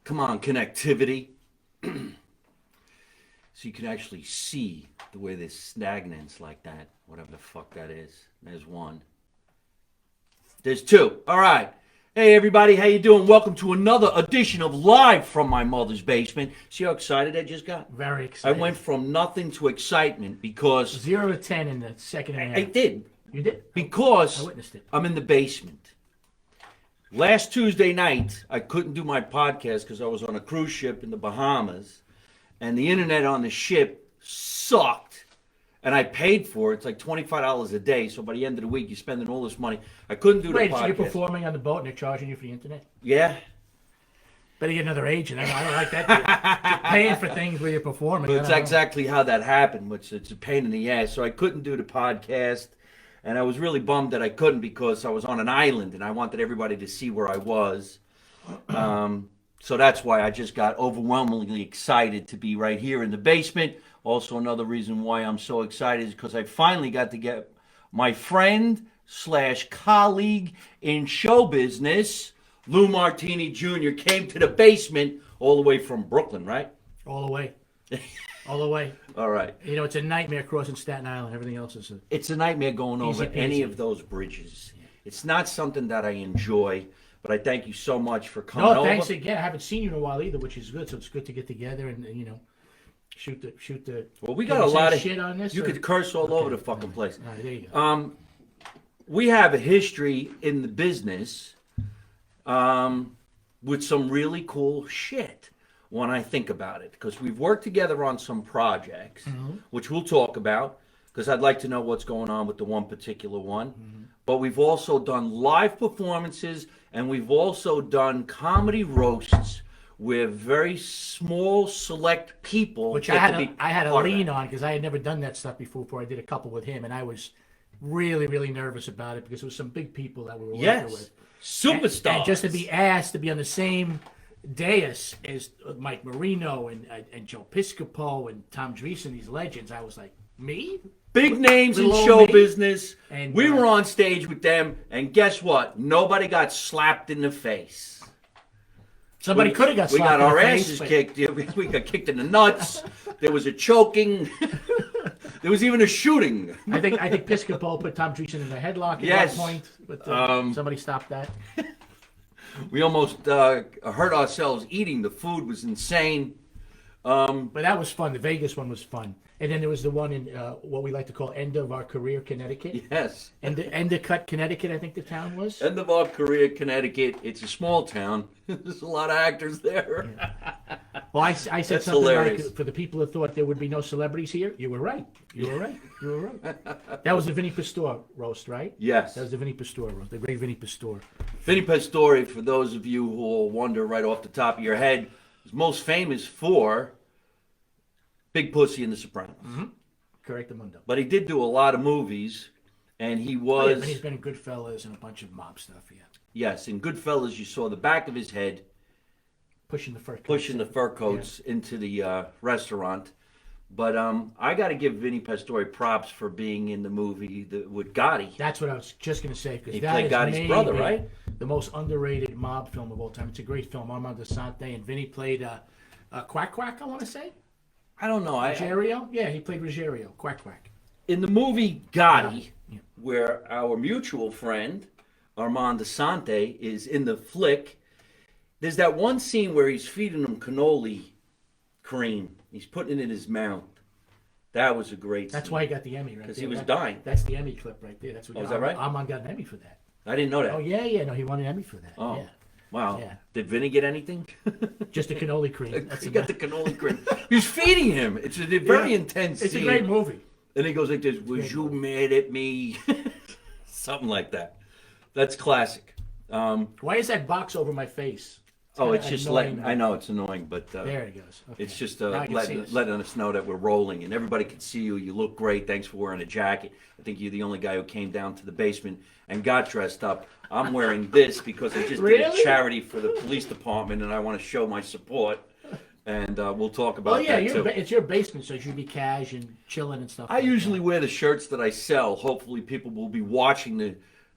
come on, connectivity. So you can actually see the way there's stagnance like that, whatever the fuck that is. There's one. There's two. All right. Hey everybody, how you doing? Welcome to another edition of Live from My Mother's Basement. See how excited I just got? Very excited. I went from nothing to excitement because 0 to 10 in the second and a half. I did. You did? Because I witnessed it. I'm in the basement. Last Tuesday night, I couldn't do my podcast because I was on a cruise ship in the Bahamas, and the internet on the ship sucked. And I paid for it. It's like $25 a day. So by the end of the week, you're spending all this money. I couldn't do the Wait, podcast. so you're performing on the boat and they're charging you for the internet? Yeah. Better get another agent. I don't like that. You're paying for things where you're performing. But it's exactly how that happened, which it's a pain in the ass. So I couldn't do the podcast. And I was really bummed that I couldn't because I was on an island and I wanted everybody to see where I was. So that's why I just got overwhelmingly excited to be right here in the basement. Also, another reason why I'm so excited is because I finally got to get my friend / colleague in show business, Lou Martini Jr., came to the basement all the way from Brooklyn, right? All the way. All the way. All right. You know, it's a nightmare crossing Staten Island. Everything else is It's a nightmare going over peasy. any of those bridges. Yeah. It's not something that I enjoy, but I thank you so much for coming over. No, thanks again. I haven't seen you in a while either, which is good. So it's good to get together and you know, shoot the. Well, we got a lot of shit on this. You could curse all over the fucking place. All right, there you go. We have a history in the business with some really cool shit when I think about it. Because we've worked together on some projects, which we'll talk about, because I'd like to know what's going on with the one particular one. But we've also done live performances, and we've also done comedy roasts where very small, select people Which get I to be had a part of lean that. on because I had never done that stuff before I did a couple with him, and I was really, really nervous about it because there was some big people that we were working with. Superstars. And just to be asked to be on the same dais as Mike Marino and Joe Piscopo and Tom Dreesen, these legends, I was like, me? Big names in Little show me. business. And, we were on stage with them, and guess what? Nobody got slapped in the face. Somebody could have got We slapped got our in the face, asses but- kicked. We got kicked in the nuts. There was a choking. There was even a shooting. I think Piscopo put Tom Dreesen in the headlock at Yes. one point, but somebody stopped that. We almost hurt ourselves eating. The food was insane. But that was fun. The Vegas one was fun. And then there was the one in what we like to call End of Our Career, Connecticut. Yes. Endicott, Connecticut, I think the town was. End of our career, Connecticut. It's a small town. There's a lot of actors there. Well, I said That's something hilarious. like, for the people who thought there would be no celebrities here, you were right. You were right. You were right. That was the Vinny Pastore roast, right? Yes. That was the Vinny Pastore roast, the great Vinny Pastore. Vinny Pastore, for those of you who will wonder right off the top of your head, is most famous for Big Pussy in The Sopranos. Correct, Amundo. But he did do a lot of movies, and he Yeah, was, and he's been in Goodfellas and a bunch of mob stuff, yeah. yes, in Goodfellas, you saw the back of his head Pushing the fur coats. pushing the fur coats into the restaurant. But I got to give Vinny Pastore props for being in the movie with Gotti. That's what I was just going to say. Because He that played is Gotti's brother, right? The most underrated mob film of all time. It's a great film. Armando Sante and Vinny played Quack Quack, I want to say. I don't know. Ruggiero? Yeah, he played Ruggiero. Quack Quack. In the movie Gotti, Yeah. where our mutual friend Armando Sante is in the flick, there's that one scene where he's feeding him cannoli cream. He's putting it in his mouth. That was a great That's scene. why he got the Emmy, right? Because there. he was dying. That's the Emmy clip right there. That's what. Oh, is that right? Armand got an Emmy for that. I didn't know that. Oh yeah. No, he won an Emmy for that. Oh. Yeah. Wow. Yeah. Did Vinny get anything? Just the cannoli cream. That's He got the cannoli cream. He's feeding him. It's a very intense It's scene. a great movie. And he goes like this, was you mad at me? Something like that. That's classic. Why is that box over my face? It's kinda just annoying. letting, I know it's annoying, but There it goes. Okay. it's just Now I can see us. letting us know that we're rolling and everybody can see you. You look great. Thanks for wearing a jacket. I think you're the only guy who came down to the basement and got dressed up. I'm wearing this because I just did Really? a charity for the police department and I want to show my support. And we'll talk about Oh yeah, that too. it's your basement, so you should be cash and chilling and stuff. I like usually that. wear the shirts that I sell. Hopefully people will be watching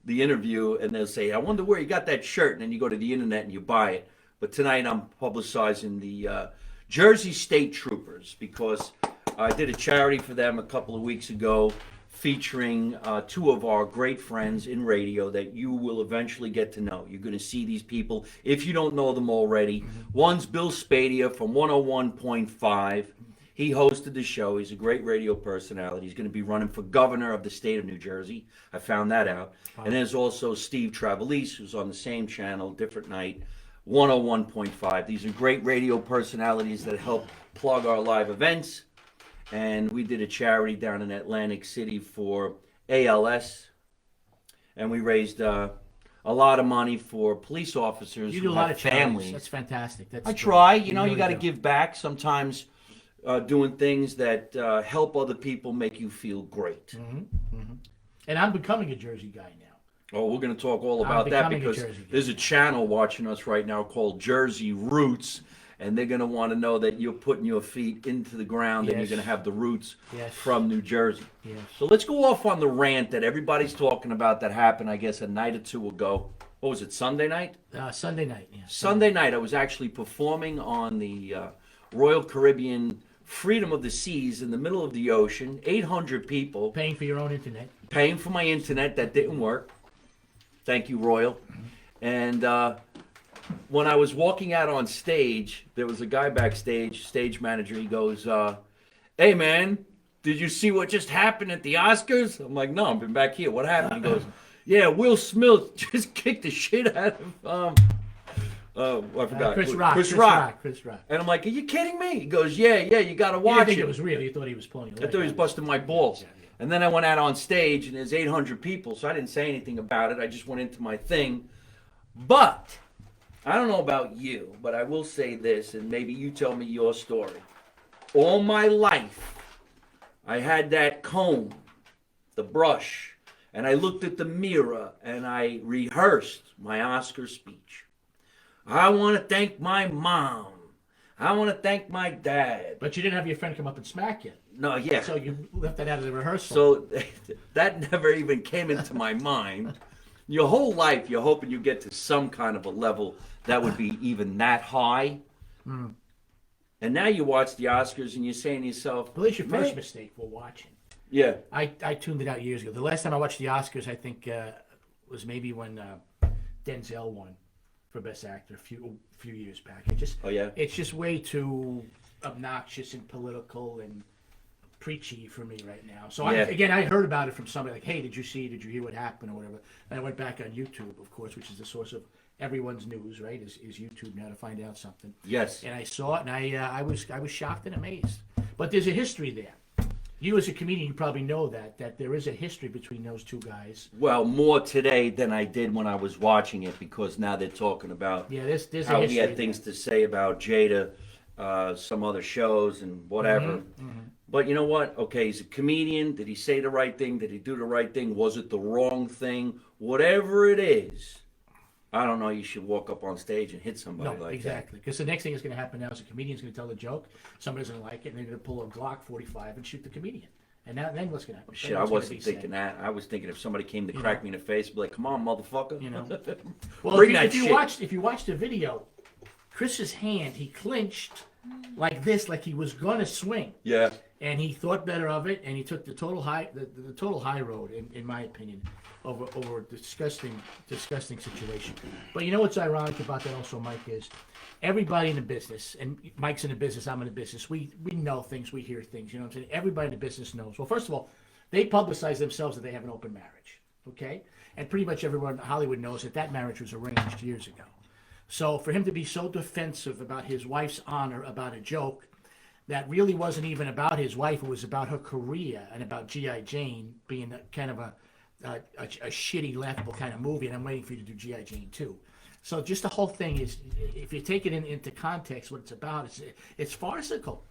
the interview and they'll say, I wonder where you got that shirt. And then you go to the internet and you buy it. but tonight I'm publicizing the Jersey State Troopers because I did a charity for them a couple of weeks ago featuring two of our great friends in radio that you will eventually get to know. You're going to see these people if you don't know them already. One's Bill Spadia from 101.5. He hosted the show. He's a great radio personality. He's going to be running for governor of the state of New Jersey. I found that out. Wow. And there's also Steve Trevelise, who's on the same channel, different night, 101.5. These are great radio personalities that help plug our live events. And we did a charity down in Atlantic City for ALS. And we raised a lot of money for police officers You who do a lot have of charities. families. That's fantastic. That's I great. try. You know, really you got to do. give back sometimes. Doing things that help other people make you feel great. And I'm becoming a Jersey guy now. Oh, we're going to talk all about that becoming a because Jersey guy. there's a channel watching us right now called Jersey Roots, and they're going to want to know that you're putting your feet into the ground and you're Yes. going to have the roots Yes. from New Jersey. Yes. So let's go off on the rant that everybody's talking about that happened, I guess, a night or two ago. What was it, Sunday night? Sunday night. Yeah. Sunday night, I was actually performing on the Royal Caribbean Freedom of the Seas in the middle of the ocean, 800 people. Paying for your own internet. Paying for my internet that didn't work. Thank you, Royal. And when I was walking out on stage, there was a guy backstage, stage manager. He goes, hey, man, did you see what just happened at the Oscars? I'm like, no, I've been back here. What happened? He goes, yeah, Will Smith just kicked the shit out of I forgot. Chris Rock. Chris Rock. Chris Rock. And I'm like, are you kidding me? He goes, yeah, you got to You watch didn't think it. it was real. You thought he was pulling your I leg thought he was out. busting my balls. Yeah, yeah. And then I went out on stage, and there's 800 people, so I didn't say anything about it. I just went into my thing. But I don't know about you, but I will say this, and maybe you tell me your story. All my life, I had that comb, the brush, and I looked at the mirror, and I rehearsed my Oscar speech. I want to thank my mom. I want to thank my dad. But you didn't have your friend come up and smack you. No, yeah. So you left that out of the rehearsal. So that never even came into my mind. Your whole life, you're hoping you get to some kind of a level that would be even that high. And now you watch the Oscars and you're saying to yourself, Well, it's your first "Man." mistake for watching. Yeah. I tuned it out years ago. The last time I watched the Oscars, I think, was maybe when Denzel won for Best Actor a few years back. Oh, yeah? It's just way too obnoxious and political and preachy for me right now. So Yeah. I heard about it from somebody like, hey, did you hear what happened or whatever? And I went back on YouTube, of course, which is the source of everyone's news, right? Is YouTube now to find out something. Yes. And I saw it, and I was shocked and amazed. But there's a history there. You as a comedian, you probably know that there is a history between those two guys. Well, more today than I did when I was watching it because now they're talking about Yeah, there's a how history he had things to say about Jada, some other shows and whatever. But you know what? Okay, he's a comedian. Did he say the right thing? Did he do the right thing? Was it the wrong thing? Whatever it is, I don't know. You should walk up on stage and hit somebody No, like exactly. Because the next thing that's going to happen now is a comedian's going to tell a joke, somebody's going to like it, and they're going to pull a Glock 45 and shoot the comedian. And then what's going to happen? that. Shit, Then I what's gonna wasn't be thinking said? that. I was thinking if somebody came to crack me in the face, I'd be like, "Come on, motherfucker!" You know. Well, Bring if that you shit. watched the video, Chris's hand, he clinched like this, like he was going to swing. Yeah. And he thought better of it, and he took the total high road, in my opinion, over a disgusting situation. But you know what's ironic about that also, Mike, is everybody in the business, and Mike's in the business, I'm in the business, we know things, we hear things, you know what I'm saying? Everybody in the business knows. Well, first of all, they publicize themselves that they have an open marriage, okay? And pretty much everyone in Hollywood knows that marriage was arranged years ago. So for him to be so defensive about his wife's honor about a joke that really wasn't even about his wife, it was about her career and about G.I. Jane being kind of a shitty laughable kind of movie, and I'm waiting for you to do G.I. Jane 2. So just the whole thing is, if you take it into context, what it's about, it's farcical.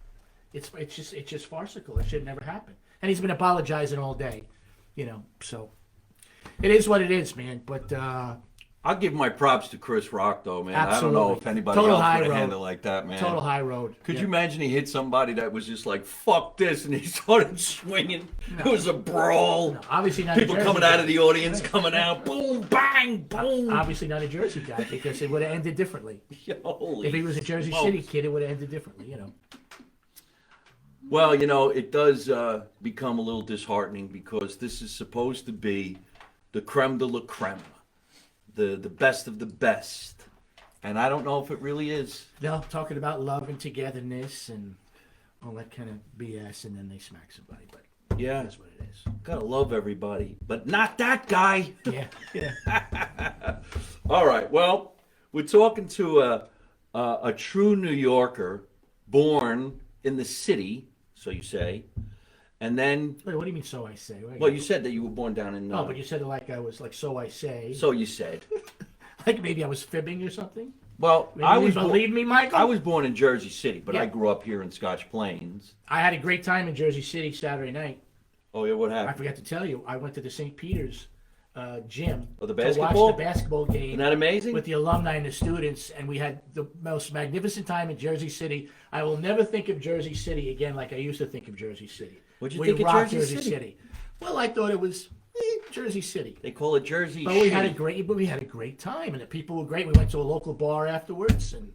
It's just farcical. It should never happen. And he's been apologizing all day, you know. So it is what it is, man. But I'll give my props to Chris Rock, though, man. I don't know Absolutely. if anybody Total else high would have road. handled it like that, man. Total high road. Could Yeah. you imagine he hit somebody that was just like, fuck this, and he started swinging? It was a brawl. No, obviously not People a Jersey coming guy. out of the audience, coming out, boom, bang, boom. Obviously not a Jersey guy because it would have ended differently. Holy If he was a Jersey smokes. City kid, it would have ended differently. Well, it does become a little disheartening because this is supposed to be the creme de la creme, the best of the best. And I don't know if it really is. No, talking about love and togetherness and all that kind of BS, and then they smack somebody. But Yeah, that's what it is. gotta love everybody, but not that guy. Yeah, yeah. All right, well, we're talking to a true New Yorker, born in the city, so you say, and then, Wait, what do you mean? So I say. well, you said that you were born down in. Oh, but you said it like I was like. So I say. So you said. Like maybe I was fibbing or something. Well, Maybe I you was believe me, Michael. I was born in Jersey City, but I Yeah. grew up here in Scotch Plains. I had a great time in Jersey City Saturday night. Oh yeah, what I happened? forgot to tell you. I went to the St. Peter's gym Oh, the to basketball? watch the basketball game. Isn't that amazing? With the alumni and the students, and we had the most magnificent time in Jersey City. I will never think of Jersey City again like I used to think of Jersey City. What'd you We think of rocked Jersey City? Well, I thought it was Jersey City. They call it Jersey. But we had a Shitty. great time, and the people were great. We went to a local bar afterwards, and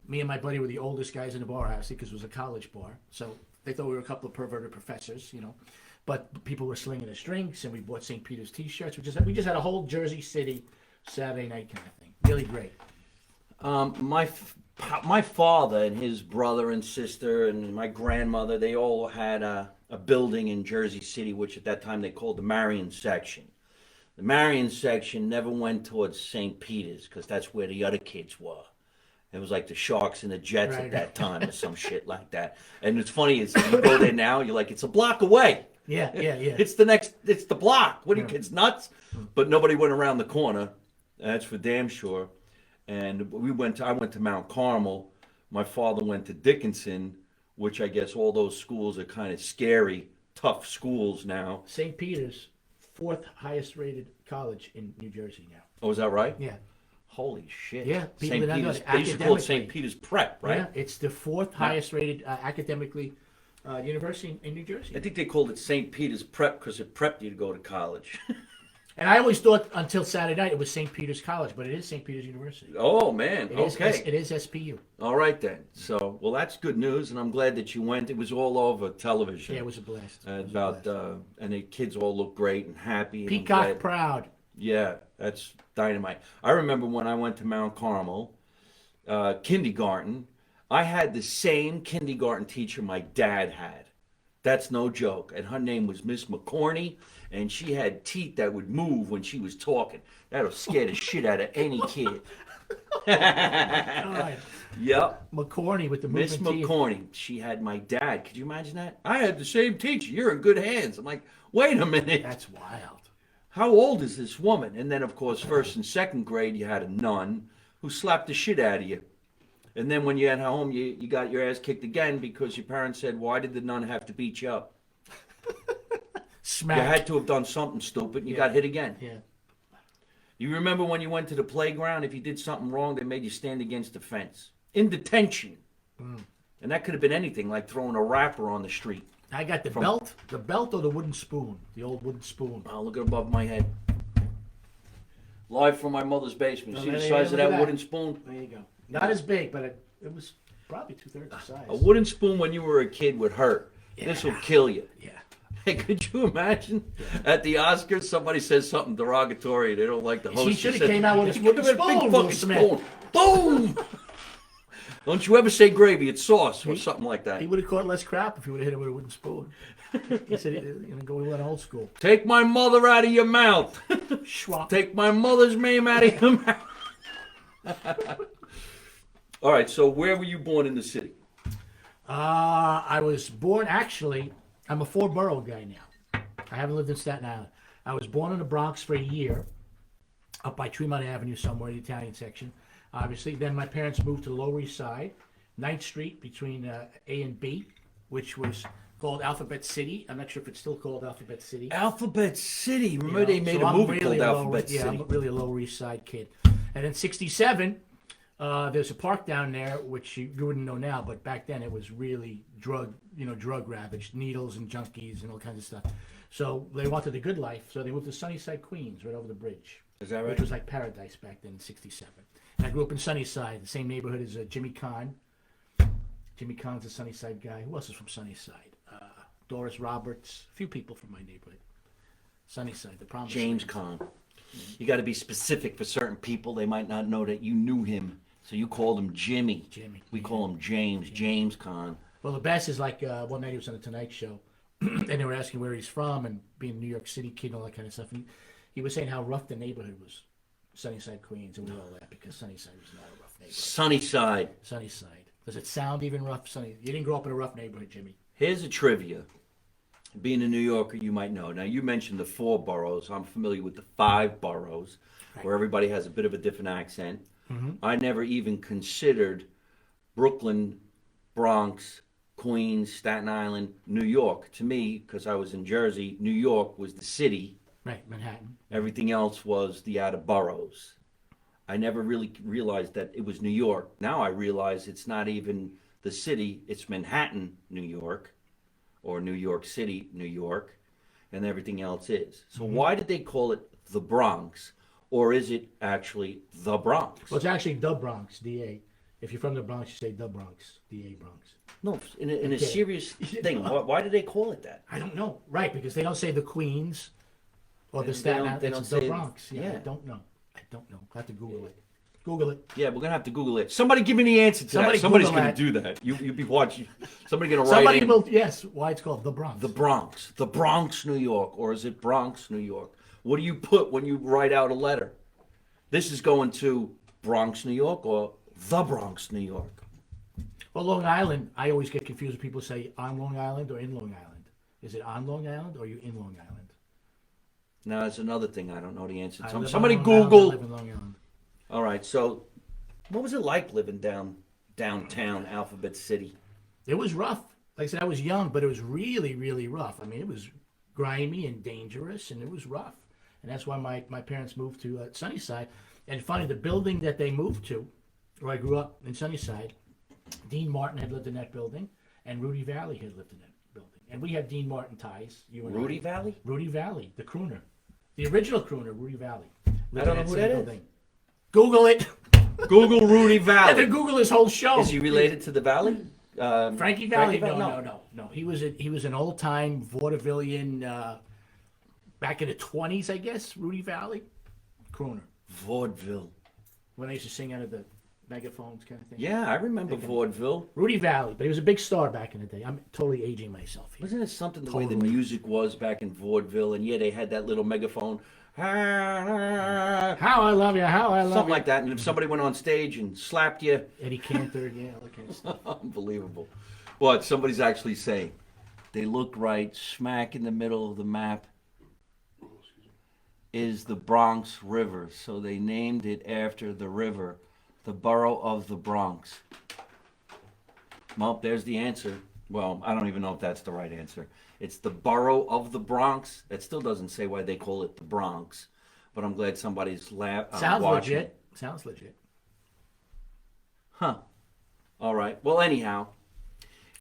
me and my buddy were the oldest guys in the bar, obviously, because it was a college bar. So they thought we were a couple of perverted professors, But people were slinging us drinks, and we bought St. Peter's T-shirts. We just had a whole Jersey City Saturday night kind of thing. Really great. My father and his brother and sister and my grandmother, they all had a building in Jersey City, which at that time they called the Marion section. The Marion section never went towards St. Peter's because that's where the other kids were. It was like the Sharks and the Jets Right. at that time or some shit like that. And it's funny, is you go there now, you're like, it's a block away. Yeah. It's the block. What are you kids nuts? But nobody went around the corner. That's for damn sure. And I went to Mount Carmel. My father went to Dickinson, which I guess all those schools are kind of scary, tough schools now. St. Peter's, fourth highest rated college in New Jersey now. Oh, is that right? Yeah. Holy shit. Yeah, people St. that know Peter's. it They used to call it academically. St. Peter's Prep, right? Yeah, it's the fourth highest rated academically university in New Jersey. I think they called it St. Peter's Prep because it prepped you to go to college. And I always thought until Saturday night it was St. Peter's College, but it is St. Peter's University. Oh, man. It is, Okay. it is SPU. All right, then. So, well, that's good news, and I'm glad that you went. It was all over television. Yeah, it was a blast. It was a About blast. and the kids all look great and happy. And I'm Peacock glad- proud. Yeah, that's dynamite. I remember when I went to Mount Carmel, kindergarten. I had the same kindergarten teacher my dad had. That's no joke. And her name was Miss McCorney, and she had teeth that would move when she was talking. That'll scare the shit out of any kid. God. Yep. McCorney with the Miss moving teeth. McCorney, she had my dad. Could you imagine that? I had the same teacher. You're in good hands. I'm like, wait a minute. That's wild. How old is this woman? And then, of course, first and second grade, you had a nun who slapped the shit out of you. And then when you got home, you got your ass kicked again because your parents said, why did the nun have to beat you up? Smack. You had to have done something stupid, and you got hit again. Yeah. You remember when you went to the playground, if you did something wrong, they made you stand against the fence. In detention. And that could have been anything, like throwing a wrapper on the street. I got the belt or the wooden spoon, the old wooden spoon. Oh, look above my head. Live from my mother's basement. Oh, See the there you size go, of look at that that. wooden spoon? There you go. Not as big, but it was probably 2/3 the size. A wooden spoon when you were a kid would hurt. This will kill you. Yeah. Hey, could you imagine at the Oscars somebody says something derogatory? They don't like the host. He should have said, came out with a "Give wooden him a spoon, big Will fucking Smith." spoon. Boom! Don't you ever say gravy? It's sauce or something like that. He would have caught less crap if he would have hit him with a wooden spoon. He said, go with old school. Take my mother out of your mouth. Schwab. Take my mother's name out of your mouth. All right, so where were you born in the city? I was born, actually, I'm a four-borough guy now. I haven't lived in Staten Island. I was born in the Bronx for a year, up by Tremont Avenue somewhere, the Italian section, obviously. Then my parents moved to the Lower East Side, 9th Street between A and B, which was called Alphabet City. I'm not sure if it's still called Alphabet City. Alphabet City. Remember You know, they made so a I'm movie really called a Alphabet Yeah, City. I'm really a Lower East Side kid. And then '67, there's a park down there which you wouldn't know now, but back then it was really drug ravaged, needles and junkies and all kinds of stuff. So they wanted a good life, so they moved to Sunnyside, Queens, right over the bridge. Is that right? Which was like paradise back then in '67. And I grew up in Sunnyside, the same neighborhood as Jimmy Kahn. Jimmy Kahn's a Sunnyside guy. Who else is from Sunnyside? Doris Roberts. A few people from my neighborhood. Sunnyside, the promised James land. Caan. You got to be specific for certain people. They might not know that you knew him. So you called him Jimmy. Jimmy. We call him James. James Caan. Well, the best is like one night he was on the Tonight Show, and they were asking where he's from and being a New York City kid and all that kind of stuff. And he was saying how rough the neighborhood was, Sunnyside, Queens, and we all laughed because Sunnyside was not a rough neighborhood. Sunnyside. Sunnyside. Does it sound even rough? You didn't grow up in a rough neighborhood, Jimmy. Here's a trivia. Being a New Yorker, you might know. Now, you mentioned the 4 boroughs. I'm familiar with the 5 boroughs, Right. where everybody has a bit of a different accent. Mm-hmm. I never even considered Brooklyn, Bronx, Queens, Staten Island, New York. To me, because I was in Jersey, New York was the city. Right, Manhattan. Everything else was the outer boroughs. I never really realized that it was New York. Now I realize it's not even the city, it's Manhattan, New York, or New York City, New York, and everything else is. So why did they call it the Bronx? Or is it actually the Bronx? Well, it's actually the Bronx, DA. If you're from the Bronx, you say the Bronx, DA Bronx. No, in a Okay. serious thing. Why did they call it that? I don't know. Right, because they don't say the Queens or the They Staten don't- Island. they It's don't the say- Bronx. Yeah, yeah. I don't know. I have to Google it. Google it. Yeah, we're gonna have to Google it. Somebody give me the answer to Somebody that. Somebody's Google gonna that. do that. You be watching. Somebody gonna write Somebody in will, yes, why it's called the Bronx. the Bronx, New York, or is it Bronx, New York? What do you put when you write out a letter? This is going to Bronx, New York, or the Bronx, New York. Well, Long Island, I always get confused when people say on Long Island or in Long Island. Is it on Long Island or are you in Long Island? Now that's another thing I don't know the answer I to. live on Somebody Long Island, I Google. live in Long Island. All right, so what was it like living downtown Alphabet City? It was rough. Like I said, I was young, but it was really, really rough. I mean, it was grimy and dangerous, and it was rough. And that's why my parents moved to Sunnyside. And funny, the building that they moved to, where I grew up in Sunnyside, Dean Martin had lived in that building, and Rudy Valley had lived in that building. And we have Dean Martin ties. You and Rudy I. Valley? Rudy Valley, the crooner. The original crooner, Rudy Valley. I don't know who that is. Google it. Google Rudy I Valley. had to Google his whole show. Is he related to the Valley? Frankie Valley? Frankie No. He was an old time vaudevillian back in the 20s, I guess. Rudy Valley, crooner. Vaudeville. When I used to sing out of the megaphones, kind of thing. Yeah, I remember vaudeville. Rudy Valley, but he was a big star back in the day. I'm totally aging myself here. Wasn't it something the way the Totally. music was back in vaudeville? And yeah, they had that little megaphone. How I love you, how I love Something you. like that. And if somebody went on stage and slapped you, Eddie Cantor, yeah, all that kind of stuff. unbelievable. But somebody's actually saying they look right smack in the middle of the map is the Bronx River. So they named it after the river, the borough of the Bronx. Well, there's the answer. Well, I don't even know if that's the right answer. It's the borough of the Bronx. That still doesn't say why they call it the Bronx, but I'm glad somebody's Sounds watching. legit. Sounds legit. Huh. All right. Well, anyhow,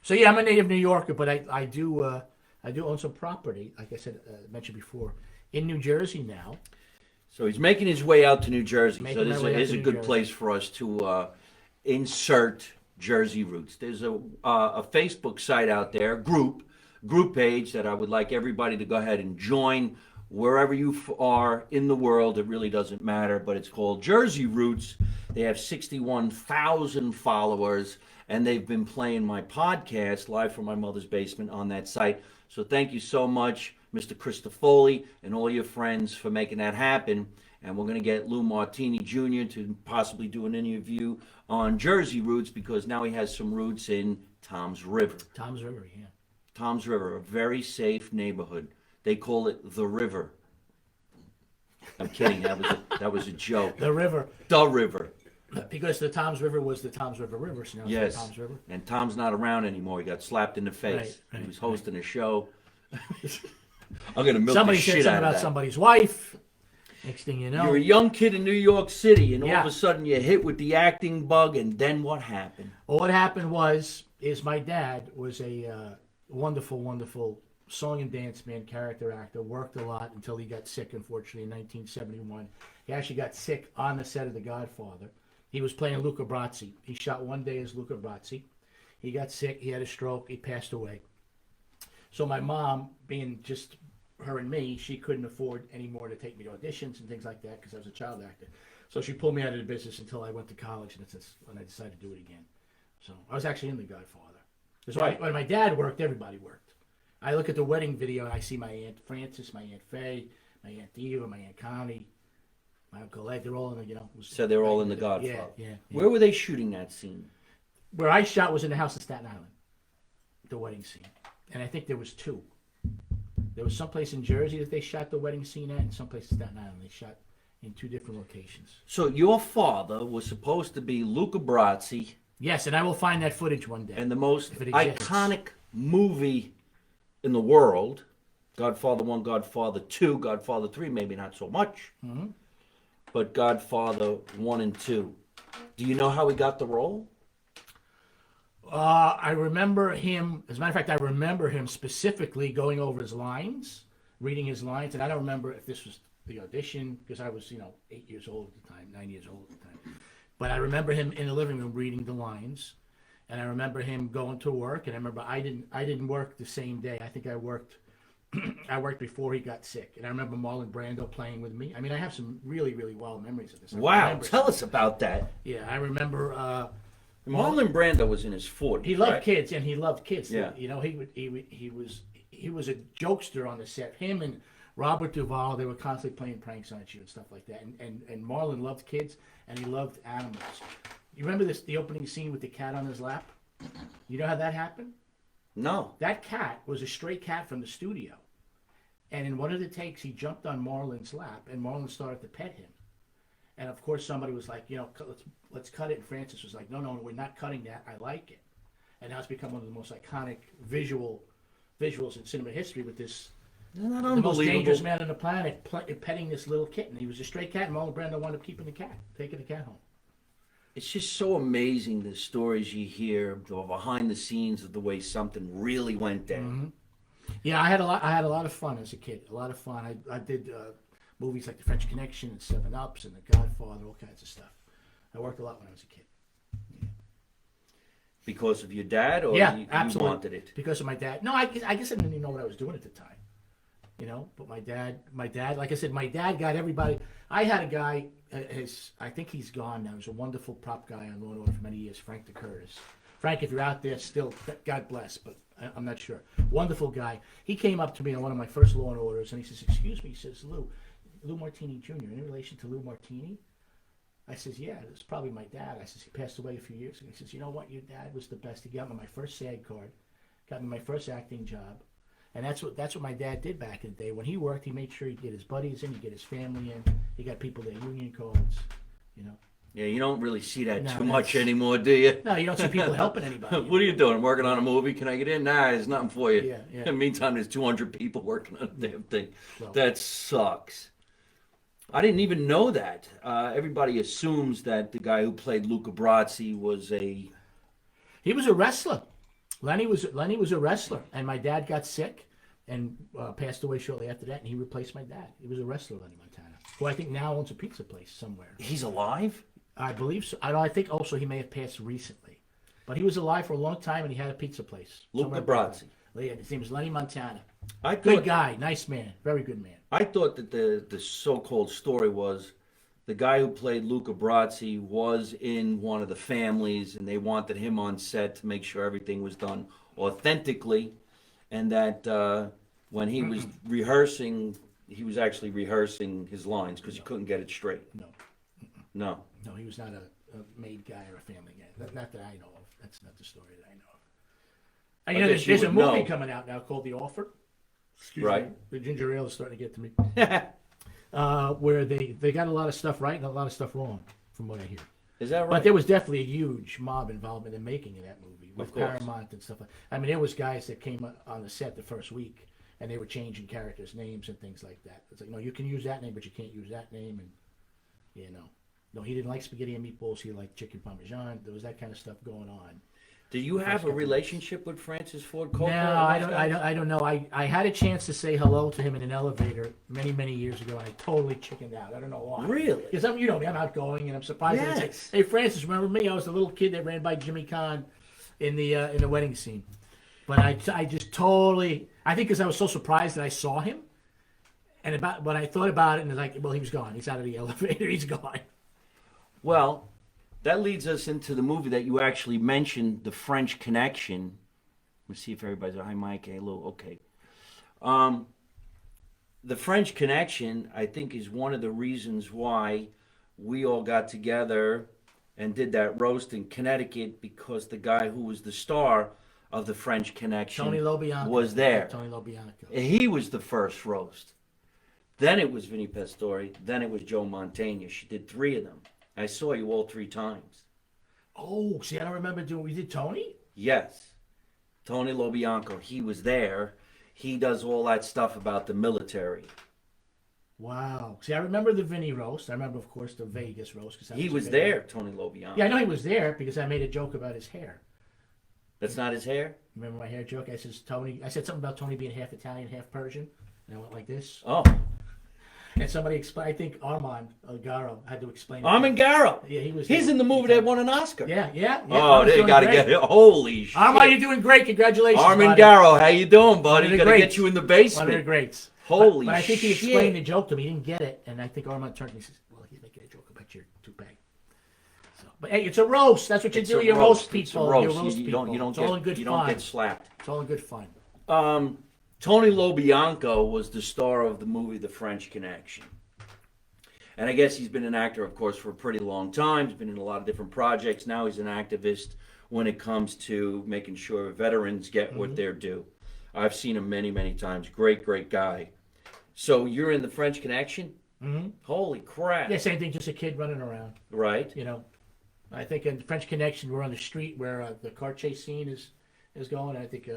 So yeah, I'm a native New Yorker, but I do own some property, like I said, mentioned before, in New Jersey now. so he's making his way out to New Jersey. Making So my this way out is to a New good Jersey. place for us to insert Jersey roots. There's a Facebook site out there, group page that I would like everybody to go ahead and join wherever you are in the world. It really doesn't matter, but it's called Jersey Roots. They have 61,000 followers, and they've been playing my podcast live from my mother's basement on that site. So thank you so much, Mr. Christofoli, and all your friends for making that happen. And we're going to get Lou Martini Jr. to possibly do an interview on Jersey Roots because now he has some roots in Tom's River. Tom's River, yeah. Tom's River, a very safe neighborhood. They call it the River. I'm kidding. That was a joke. The river. The River. Because the Toms River was the Toms River River, so now it's Yes. the Toms River. And Tom's not around anymore. He got slapped in the face. Right, He was right. hosting a show. I'm gonna milk Somebody the said shit something out of about that. somebody's wife. Next thing you know, You're a young kid in New York City, and all Yeah. of a sudden you're hit with the acting bug, and then what happened? well, what happened is my dad was a wonderful, wonderful song and dance man, character actor. Worked a lot until he got sick, unfortunately, in 1971. He actually got sick on the set of The Godfather. He was playing Luca Brasi. He shot one day as Luca Brasi. He got sick. He had a stroke. He passed away. So my mom, being just her and me, she couldn't afford any more to take me to auditions and things like that because I was a child actor. So she pulled me out of the business until I went to college, and that's when I decided to do it again. So I was actually in The Godfather. Because when my dad worked, everybody worked. I look at the wedding video and I see my Aunt Frances, my Aunt Faye, my Aunt Eva, my Aunt Connie, my Uncle Ed. They're all in the, So they're all in The Godfather. Yeah. Where were they shooting that scene? Where I shot was in the house in Staten Island, the wedding scene. And I think there was two. There was someplace in Jersey that they shot the wedding scene at, and someplace in Staten Island they shot in two different locations. So your father was supposed to be Luca Brasi, Yes, and I will find that footage one day. and the most If it exists. iconic movie in the world, Godfather 1, Godfather 2, Godfather 3, maybe not so much, but Godfather 1 and 2. Do you know how he got the role? I remember him, as a matter of fact, I remember him specifically going over his lines, reading his lines, and I don't remember if this was the audition, because I was, 8 years old at the time, 9 years old at the time. But I remember him in the living room reading the lines, and I remember him going to work, and I remember I didn't work the same day. I think I worked before he got sick, and I remember Marlon Brando playing with me. I mean, I have some really, really wild memories of this. I Wow, remember- tell us about that. Yeah, I remember. Marlon Brando was in his 40s. He loved right? kids, and he loved kids. Yeah. He was a jokester on the set. Him and Robert Duvall, they were constantly playing pranks on you and stuff like that. And Marlon loved kids, and he loved animals. You remember the opening scene with the cat on his lap? You know how that happened? No. That cat was a stray cat from the studio. And in one of the takes, he jumped on Marlon's lap, and Marlon started to pet him. And of course, somebody was like, let's cut it. And Francis was like, no, we're not cutting that. I like it. And now it's become one of the most iconic visuals in cinema history with this, Isn't that the most dangerous unbelievable? man on the planet petting this little kitten. He was a stray cat, and Marlon Brando wound up keeping the cat, taking the cat home. It's just so amazing the stories you hear, the behind the scenes of the way something really went down. Yeah, I had a lot of fun as a kid. A lot of fun. I did movies like The French Connection and Seven Ups and The Godfather, all kinds of stuff. I worked a lot when I was a kid. Because of your dad, or Yeah, you absolutely. wanted it? Because of my dad. No, I guess I didn't even know what I was doing at the time. But my dad, like I said, my dad got everybody. I had a guy, I think he's gone now. He was a wonderful prop guy on Law & Order for many years, Frank DeCurtis. Frank, if you're out there still, God bless, but I'm not sure. Wonderful guy. He came up to me on one of my first Law & Orders, and he says, excuse me, he says, Lou Martini Jr., any relation to Lou Martini? I says, yeah, it's probably my dad. I says, he passed away a few years ago. He says, you know what, your dad was the best. He got me my first SAG card, got me my first acting job. And that's what my dad did back in the day. When he worked, he made sure he'd get his buddies in, he'd get his family in, he got people their union cards, Yeah, you don't really see that No, too much that's- anymore, do you? No, you don't see people helping anybody. What are you doing? Working on a movie? Can I get in? Nah, there's nothing for you. Yeah. In the meantime, there's 200 people working on the damn thing. Well- That sucks. I didn't even know that. Everybody assumes that the guy who played Luca Brasi was a... He was a wrestler. Lenny was a wrestler, and my dad got sick and passed away shortly after that, and he replaced my dad. He was a wrestler, Lenny Montana, who I think now owns a pizza place somewhere. He's alive? I believe so. I think also he may have passed recently, but he was alive for a long time, and he had a pizza place. Luca somewhere in Brasi. Brooklyn. His name was Lenny Montana. I Good thought, guy, nice man, very good man. I thought that the so-called story was the guy who played Luca Brasi was in one of the families, and they wanted him on set to make sure everything was done authentically, and that when he was rehearsing, he was actually rehearsing his lines because he couldn't get it straight. No, No. he was not a made guy or a family guy. Not that I know of. That's not the story that I know of. And I guess you there's a would movie know. coming out now called The Offer. Excuse Right. me. The ginger ale is starting to get to me. Where they got a lot of stuff right and a lot of stuff wrong, from what I hear. Is that right? But there was definitely a huge mob involvement in making of that movie with Of course. Paramount and stuff. I mean, there was guys that came on the set the first week and they were changing characters' names and things like that. It's like, no, you can use that name, but you can't use that name, and no, he didn't like spaghetti and meatballs. He liked chicken parmesan. There was that kind of stuff going on. Do you have a relationship with Francis Ford Coppola? No, I don't know. I had a chance to say hello to him in an elevator many years ago, and I totally chickened out. I don't know why. Really? Because I'm outgoing, and I'm surprised. Yes. I'd say, hey, Francis, remember me? I was the little kid that ran by Jimmy Kahn in the wedding scene. But I just totally. I think because I was so surprised that I saw him, and when I thought about it, and it's like, well, he was gone. He's out of the elevator. He's gone. Well, that leads us into the movie that you actually mentioned, The French Connection. Let's see if everybody's hi, Mike. Hello. Okay. The French Connection, I think, is one of the reasons why we all got together and did that roast in Connecticut, because the guy who was the star of The French Connection Tony Lobianco was there. Tony Lobianco. He was the first roast. Then it was Vinnie Pastore. Then it was Joe Mantegna. She did 3 of them. I saw you all 3 times. Oh, see, I don't remember doing. We did Tony. Yes. Tony Lobianco. He was there. He does all that stuff about the military. Wow. See, I remember the Vinny roast. I remember, of course, the Vegas roast. He was there, Tony Lobianco. Yeah, I know he was there because I made a joke about his hair. That's not his hair? Remember my hair joke? I said something about Tony being half Italian, half Persian. And I went like this. Oh. And somebody explained, I think Armand Garo had to explain it. Armand Garo. Yeah, he was. He's in the movie that won an Oscar. Yeah. Oh, they got to get it. Holy shit. Armand, you're doing great. Congratulations, Armand buddy. Garo, how you doing, buddy? One of the Got to greats. get you in the One of basement. the greats. Holy but I think he shit. explained the joke to me. He didn't get it. And I think Armand turned to me and says, well, he's making a joke about your toupee. So, but hey, it's a roast. That's what you do. You roast people. It's a roast. You roast You people. don't It's all in good fun. get slapped. It's all in good fun. Tony Lobianco was the star of the movie The French Connection. And I guess he's been an actor, of course, for a pretty long time. He's been in a lot of different projects. Now he's an activist when it comes to making sure veterans get what they're due. I've seen him many times. Great guy. So you're in The French Connection? Mm-hmm. Holy crap. Yeah, same thing, just a kid running around. Right. I think in French Connection, we're on the street where the car chase scene is going. I think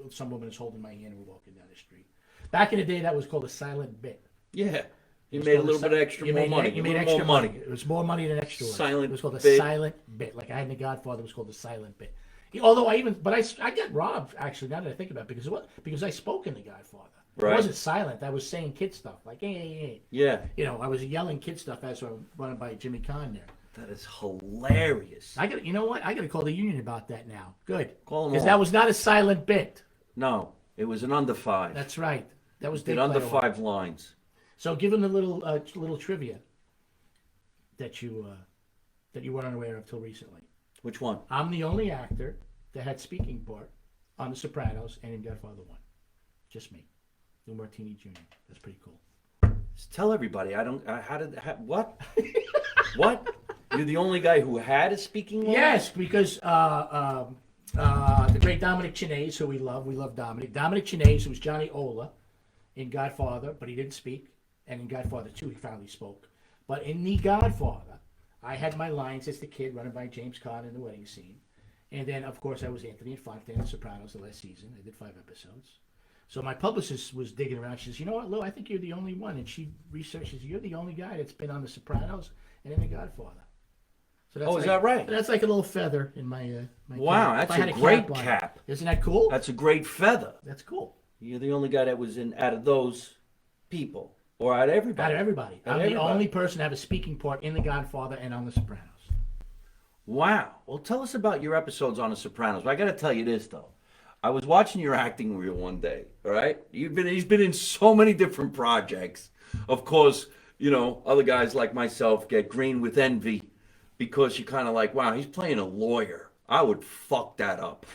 some woman is holding my hand and we're walking down the street. Back in the day, that was called a silent bit. Yeah. You made a little bit extra more money. You made extra money. It was more money than extra. Silent It was called a bit. silent bit. Like I had in The Godfather, it was called the silent bit. Although I got robbed, actually, now that I think about it, because I spoke in The Godfather. Right. I wasn't silent. I was saying kid stuff, like, hey. Yeah. I was yelling kid stuff as I was running by Jimmy Kahn there. That is hilarious. You know what? I got to call the union about that now. Good. Call them Because all. that was not a silent bit. No, it was an under 5. That's right. That was Did under 5 lines. So give them a little trivia that you weren't unaware of till recently. Which one? I'm the only actor that had speaking part on The Sopranos and in Godfather 1. Just me. Lou Martini Jr. That's pretty cool. Just tell everybody. What? What? You're the only guy who had a speaking line? Yes, because the great Dominic Chinese, who we love Dominic. Dominic Chinese, who was Johnny Ola in Godfather, but he didn't speak. And in Godfather 2, he finally spoke. But in The Godfather, I had my lines as the kid running by James Caan in the wedding scene. And then, of course, I was Anthony Infante in The Sopranos the last season. I did 5 episodes. So my publicist was digging around. She says, you know what, Lou, I think you're the only one. And she researches, you're the only guy that's been on The Sopranos and in The Godfather. So that's Is that right? That's like a little feather in my Wow, cap. that's a great cap. Isn't that cool? That's a great feather. That's cool. You're the only guy that was out of those people. Or out of everybody. Out of everybody. I'm the only person to have a speaking part in The Godfather and on The Sopranos. Wow. Well, tell us about your episodes on The Sopranos. I got to tell you this, though. I was watching your acting reel one day, all right? He's been in so many different projects. Of course, other guys like myself get green with envy because you're kind of like, wow, he's playing a lawyer. I would fuck that up.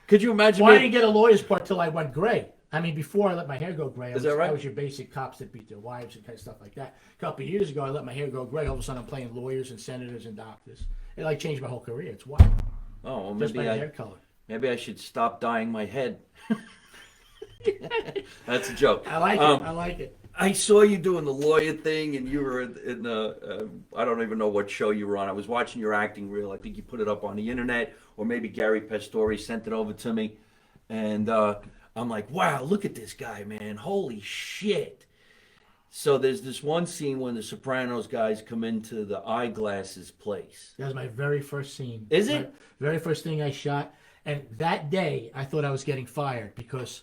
Could you imagine Well, I didn't get a lawyer's part till I went gray. I mean, before I let my hair go gray, I was your basic cops that beat their wives and kind of stuff like that. A couple of years ago, I let my hair go gray. All of a sudden, I'm playing lawyers and senators and doctors. It changed my whole career. It's wild. Oh, well, Just by the hair color. Maybe I should stop dyeing my head. That's a joke. I like it. I like it. I saw you doing the lawyer thing, and you were in the, I don't even know what show you were on. I was watching your acting reel. I think you put it up on the internet, or maybe Gary Pastori sent it over to me. And I'm like, wow, look at this guy, man. Holy shit. So there's this one scene when the Sopranos guys come into the eyeglasses place. That was my very first scene. Is it? My very first thing I shot. And that day, I thought I was getting fired because,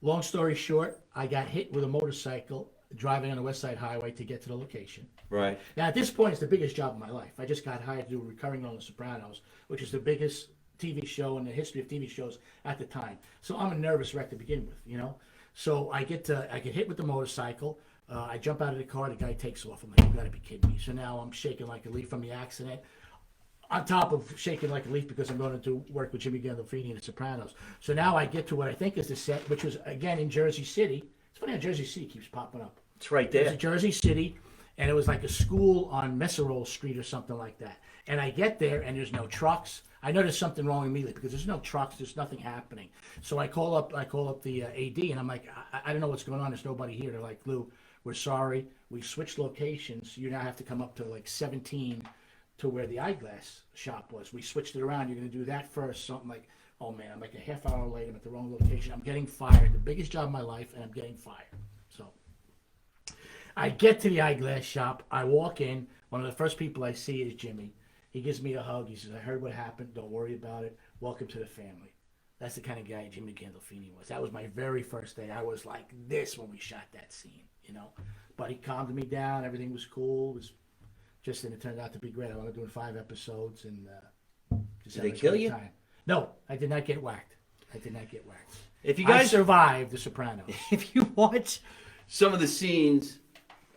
long story short, I got hit with a motorcycle driving on the West Side Highway to get to the location. Right. Now, at this point, it's the biggest job of my life. I just got hired to do a recurring on The Sopranos, which is the biggest TV show in the history of TV shows at the time. So I'm a nervous wreck to begin with, you know. So I get hit with the motorcycle. I jump out of the car. The guy takes off. I'm like, you got to be kidding me. So now I'm shaking like a leaf from the accident. On top of shaking like a leaf because I'm going to do work with Jimmy Gandolfini and The Sopranos. So now I get to what I think is the set, which was, again, in Jersey City. It's funny how Jersey City keeps popping up. It's right It was there. in Jersey City, and it was like a school on Messerole Street or something like that. And I get there, and there's no trucks. I know there's something wrong immediately because there's no trucks, there's nothing happening. So I call up the AD, and I'm like, I don't know what's going on. There's nobody here. They're like, Lou, we're sorry. We switched locations. You now have to come up to like 17 to where the eyeglass shop was. We switched it around. You're going to do that first. Something like, oh man, I'm like a half hour late. I'm at the wrong location. I'm getting fired. The biggest job of my life, and I'm getting fired. So I get to the eyeglass shop. I walk in. One of the first people I see is Jimmy. He gives me a hug. He says, I heard what happened. Don't worry about it. Welcome to the family. That's the kind of guy Jimmy Gandolfini was. That was my very first day. I was like this when we shot that scene, you know. But he calmed me down. Everything was cool. It was just, and it turned out to be great. I wound up doing 5 episodes, and just Did had they a kill great you? time. No, I did not get whacked. I did not get whacked. If you I guys survived The Sopranos. if you watch some of the scenes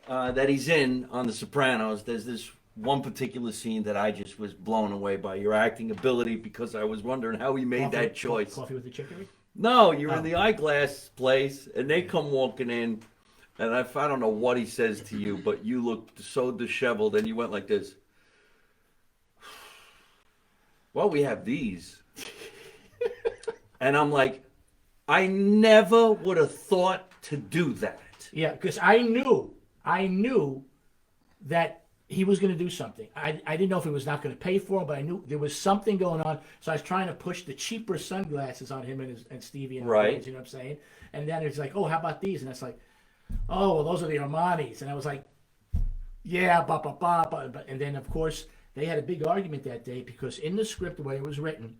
that he's in on The Sopranos, there's this one particular scene that I just was blown away by your acting ability because I was wondering how he made that choice. Coffee with the chicory? No, you're in Oh. the eyeglass place, and they come walking in, and I don't know what he says to you, but you looked so disheveled, and you went like this. Well, we have these. And I'm like, I never would have thought to do that. Yeah, because I knew that he was going to do something. I didn't know if he was not going to pay for it, but I knew there was something going on. So I was trying to push the cheaper sunglasses on him and Stevie and Right. Boys, you know what I'm saying? And then it's like, oh, how about these? And it's like, oh, well, those are the Armanis. And I was like, yeah, but and then of course they had a big argument that day because in the script, the way it was written,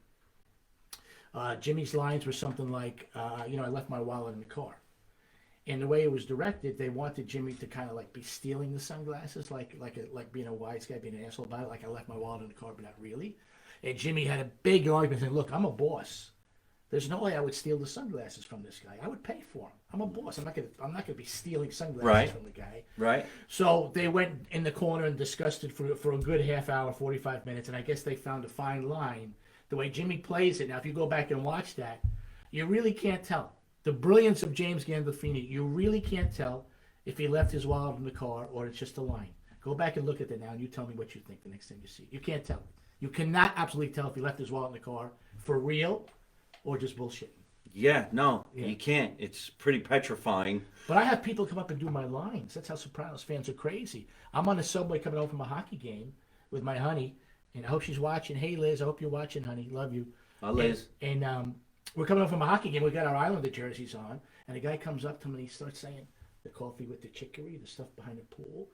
Jimmy's lines were something like, I left my wallet in the car. And the way it was directed, they wanted Jimmy to kind of like be stealing the sunglasses, like being a wise guy, being an asshole about it, like I left my wallet in the car, but not really. And Jimmy had a big argument saying, look, I'm a boss. There's no way I would steal the sunglasses from this guy. I would pay for them. I'm a boss. I'm not gonna be stealing sunglasses Right. from the guy. Right? So they went in the corner and discussed it for a good half hour, 45 minutes, and I guess they found a fine line. The way Jimmy plays it, now if you go back and watch that, you really can't tell. The brilliance of James Gandolfini, you really can't tell if he left his wallet in the car or it's just a line. Go back and look at it now and you tell me what you think the next time you see it. You can't tell. You cannot absolutely tell if he left his wallet in the car for real or just bullshit. Yeah, no, Yeah. you can't. It's pretty petrifying. But I have people come up and do my lines. That's how Sopranos fans are crazy. I'm on the subway coming home from a hockey game with my honey, and I hope she's watching. Hey, Liz, I hope you're watching, honey. Love you. Liz. And we're coming home from a hockey game. We got our Islander jerseys on, and a guy comes up to me and he starts saying, the coffee with the chicory, the stuff behind the pool.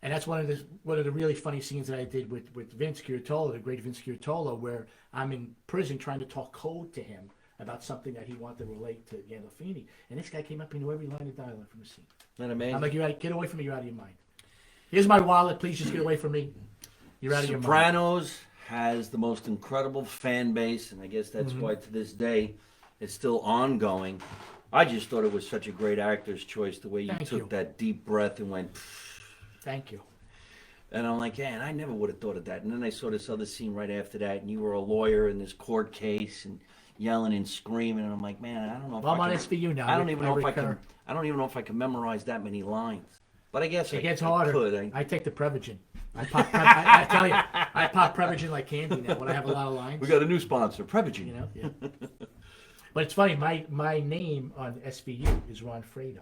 And that's one of the really funny scenes that I did with Vince Curatola, the great Vince Curatola, where I'm in prison trying to talk code to him about something that he wanted to relate to Gandolfini. And this guy came up and knew every line of dialogue from the scene. Isn't that amazing? I'm like, get away from me, you're out of your mind. Here's my wallet, please just get away from me. You're out of your mind. Sopranos has the most incredible fan base, and I guess that's Mm-hmm. why to this day it's still ongoing. I just thought it was such a great actor's choice, the way you Thank took you. that deep breath and went, Thank you. and I'm like, yeah, and I never would have thought of that. And then I saw this other scene right after that, and you were a lawyer in this court case and yelling and screaming, and I'm like, man, I don't know if Well, I'm I on can, SVU now. I don't even know if I recur. can. I don't even know if I can memorize that many lines. But I guess It gets I harder. could. I take the Prevagen. I tell you, I pop Prevagen like candy now when I have a lot of lines. We got a new sponsor, Prevagen. You know, yeah. But it's funny. My name on SVU is Ron Fredo.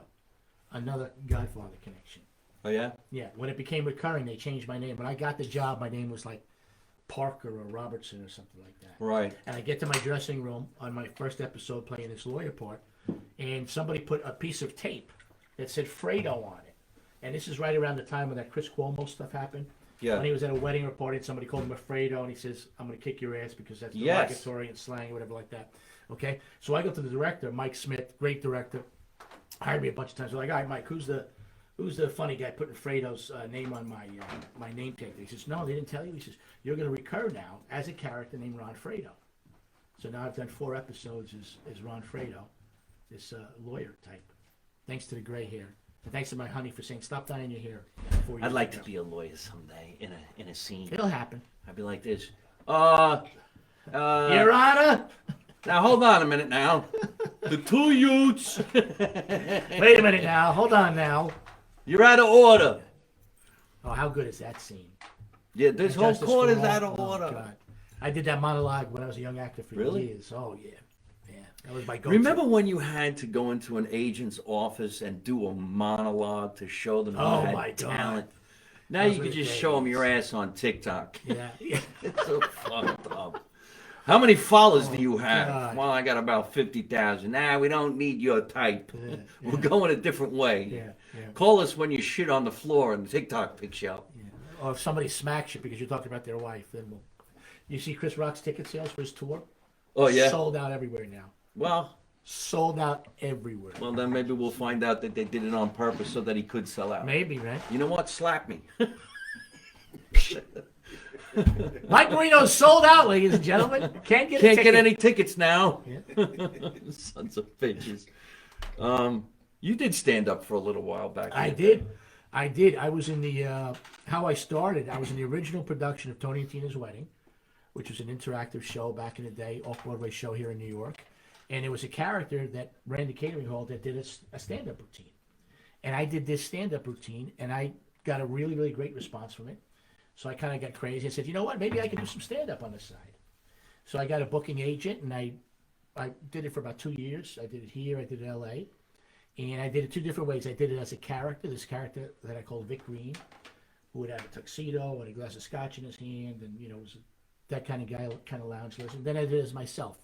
another Godfather connection. Oh yeah. Yeah, when it became recurring, they changed my name. When I got the job, my name was like Parker or Robertson or something like that. Right. And I get to my dressing room on my first episode playing this lawyer part, and somebody put a piece of tape that said Fredo on it. And this is right around the time when that Chris Cuomo stuff happened. Yeah. When he was at a wedding or party and somebody called him a Fredo, and he says, I'm going to kick your ass because that's Yes. derogatory and slang or whatever like that. Okay? So I go to the director, Mike Smith, great director, hired me a bunch of times. We're like, all right, Mike, who's the funny guy putting Fredo's name on my name tag? He says, no, they didn't tell you. He says, you're going to recur now as a character named Ron Fredo. So now I've done 4 episodes as Ron Fredo, this lawyer type. Thanks to the gray hair. And thanks to my honey for saying, stop dyeing your hair. I'd like to be a lawyer someday in a scene. It'll happen. I'd be like this. Your Honor! Now hold on a minute now. The 2 Utes. Wait a minute now. Hold on now. You're out of order. Oh, how good is that scene? Yeah, this whole Justice court for is All. out of Oh, order. God. I did that monologue when I was a young actor for Really? years. Oh, yeah. Yeah. That was my go-to. Remember when you had to go into an agent's office and do a monologue to show them you Oh, had my God. talent? Now Those you were can the just show them days. your ass on TikTok. Yeah. Yeah. It's so fucked up. How many followers do you have? God. Well, I got about 50,000. Nah, we don't need your type. Yeah, We're going a different way. Yeah. Yeah. Call us when you shit on the floor and TikTok picks you up. Yeah. Or if somebody smacks you because you're talking about their wife, then we'll. You see Chris Rock's ticket sales for his tour? Oh, yeah? Sold out everywhere now. Well, Sold out everywhere. well, then maybe we'll find out that they did it on purpose so that he could sell out. Maybe, right? You know what? Slap me. Mike Marino's sold out, ladies and gentlemen. Can't get a Can't ticket. get any tickets now. Yeah. Sons of bitches. You did stand up for a little while back. I did. I was in the, how I started, I was in the original production of Tony and Tina's Wedding, which was an interactive show back in the day, off-Broadway show here in New York. And it was a character that ran the catering hall that did a stand-up routine. And I did this stand-up routine, and I got a really, really great response from it. So I kind of got crazy. I said, you know what, maybe I can do some stand-up on the side. So I got a booking agent, and I did it for about 2 years. I did it here, I did it in L.A., and I did it 2 different ways. I did it as a character, this character that I called Vic Green, who would have a tuxedo and a glass of scotch in his hand, and, you know, was that kind of guy, kind of lounge list. And then I did it as myself.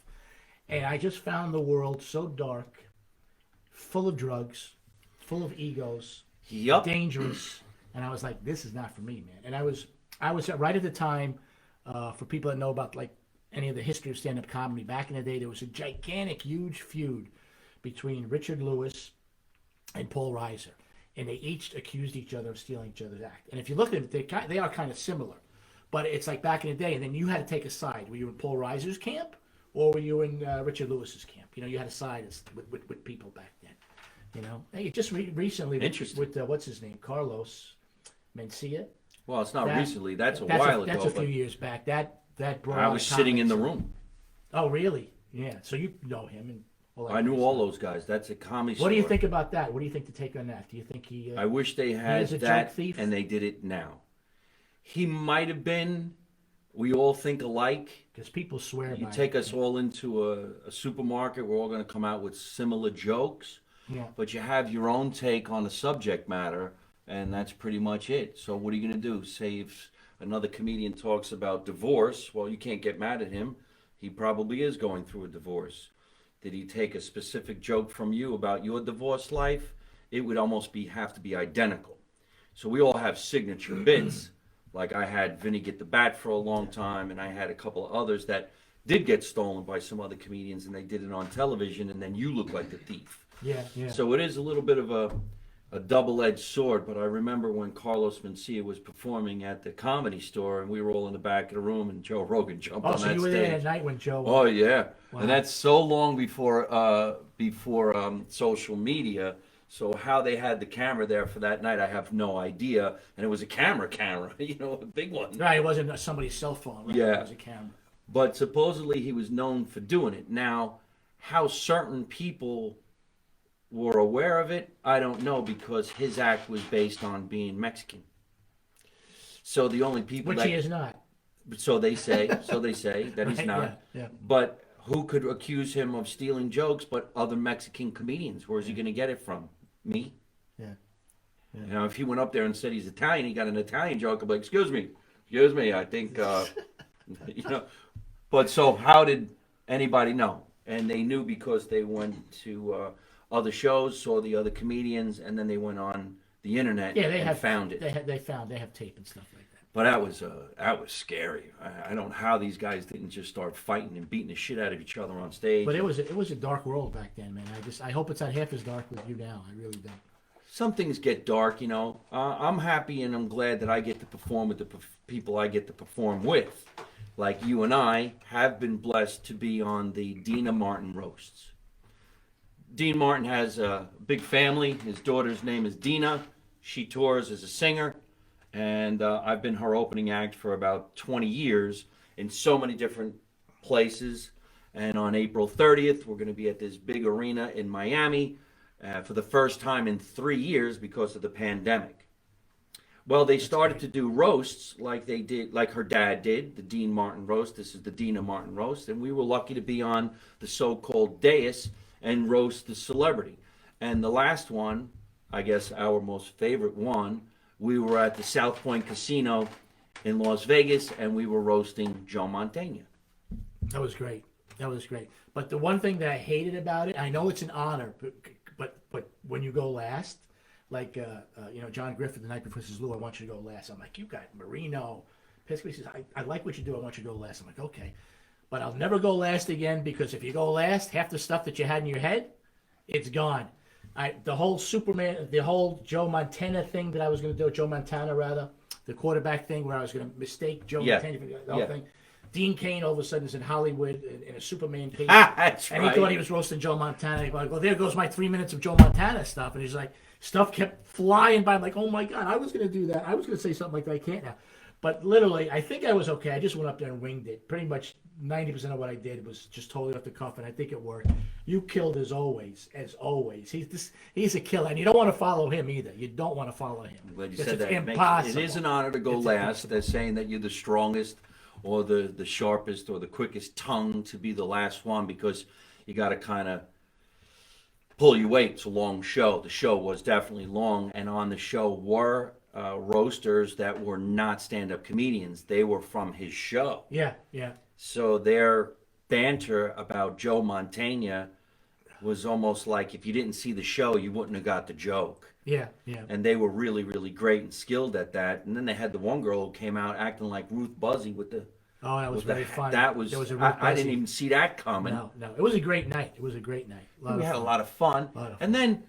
And I just found the world so dark, full of drugs, full of egos, Yup. dangerous. And I was like, this is not for me, man. And I was right at the time, for people that know about like any of the history of stand-up comedy, back in the day, there was a gigantic, huge feud between Richard Lewis and Paul Reiser. And they each accused each other of stealing each other's act. And if you look at it, they are kind of similar. But it's like back in the day, and then you had to take a side. Were you in Paul Reiser's camp, or were you in Richard Lewis's camp? You know, you had a side with people back then. You know, hey, just recently Interesting. with what's his name, Carlos Mencia. Well, it's not That- recently. That's a while ago. That's a few but years back. That brought. I out was sitting in the comics. room. Oh, really? Yeah. So you know him and all that I knew kind of all stuff. those guys. That's a comedy What do you store. think about that? What do you think to take on that? Do you think he? I wish they had is a that, joke thief? and they did it now. He might have been. We all think alike. Because people swear You by take it. us all into a supermarket, we're all going to come out with similar jokes, Yeah. but you have your own take on the subject matter, and that's pretty much it. So what are you going to do? Say if another comedian talks about divorce, well, you can't get mad at him. He probably is going through a divorce. Did he take a specific joke from you about your divorce life? It would almost have to be identical. So we all have signature bits. Like I had Vinny Get the Bat for a long time, and I had a couple of others that did get stolen by some other comedians, and they did it on television, and then you look like the thief. Yeah. Yeah. So it is a little bit of a double-edged sword, but I remember when Carlos Mencia was performing at the Comedy Store, and we were all in the back of the room, and Joe Rogan jumped oh, on so that you were stage. there at night when Joe. Oh yeah, Wow. and that's so long before social media. So how they had the camera there for that night, I have no idea. And it was a camera, you know, a big one. Right. It wasn't somebody's cell phone. Right? Yeah. It was a camera. But supposedly he was known for doing it. Now, how certain people were aware of it, I don't know, because his act was based on being Mexican. So the only people Which that he is not. so they say that he's Right, not. yeah. But who could accuse him of stealing jokes but other Mexican comedians? Where's he going to get it from? Me? Yeah. You know, if he went up there and said he's Italian, he got an Italian joke. I'm like, excuse me, I think, you know. But so how did anybody know? And they knew because they went to other shows, saw the other comedians, and then they went on the internet Yeah, they and have found it. They have tape and stuff like that. But that was scary. I don't know how these guys didn't just start fighting and beating the shit out of each other on stage. But it was a dark world back then, man. I hope it's not half as dark with you now. I really don't. Some things get dark, you know. I'm happy and I'm glad that I get to perform with the people I get to perform with. Like you and I have been blessed to be on the Dina Martin roasts. Dean Martin has a big family. His daughter's name is Dina. She tours as a singer, and I've been her opening act for about 20 years in so many different places. And on April 30th, we're going to be at this big arena in Miami for the first time in 3 years because of the pandemic. Well, they started to do roasts like they did, like her dad did, the Dean Martin roast. This is the Dina Martin roast, and we were lucky to be on the so-called dais and roast the celebrity. And the last one, I guess our most favorite one, we were at the South Point Casino in Las Vegas, and we were roasting Joe Mantegna. That was great. That was great. But the one thing that I hated about it, I know it's an honor, but when you go last, like you know, John Griffith the night before says, Lou, I want you to go last. I'm like, you got Marino. Piscopo says, I like what you do. I want you to go last. I'm like, okay. But I'll never go last again because if you go last, half the stuff that you had in your head, it's gone. The whole Superman, the whole Joe Montana thing that I was going to do, Joe Montana rather, the quarterback thing where I was going to mistake Joe Montana for the whole thing. Dean Cain all of a sudden is in Hollywood in a Superman cape. That's and right. He thought he was roasting Joe Montana. He's like, well, there goes my 3 minutes of Joe Montana stuff. And he's like, stuff kept flying by. I'm like, oh my God, I was going to do that. I was going to say something like that. I can't now. But literally, I think I was okay. I just went up there and winged it. Pretty much 90% of what I did was just totally off the cuff, and I think it worked. You killed as always, He's a killer, and you don't want to follow him either. You don't want to follow him. I'm glad you Because said it's that. impossible. It is an honor to go last. They're saying that you're the strongest or the sharpest or the quickest tongue to be the last one because you got to kind of pull your weight. It's a long show. The show was definitely long, and on the show were roasters that were not stand-up comedians. They were from his show. Yeah. So their banter about Joe Mantegna was almost like if you didn't see the show, you wouldn't have got the joke. Yeah. And they were really, really great and skilled at that. And then they had the one girl who came out acting like Ruth Buzzy with the... Oh, that was very funny. That was... I didn't even see that coming. No. It was a great night. We had a lot of fun. And then,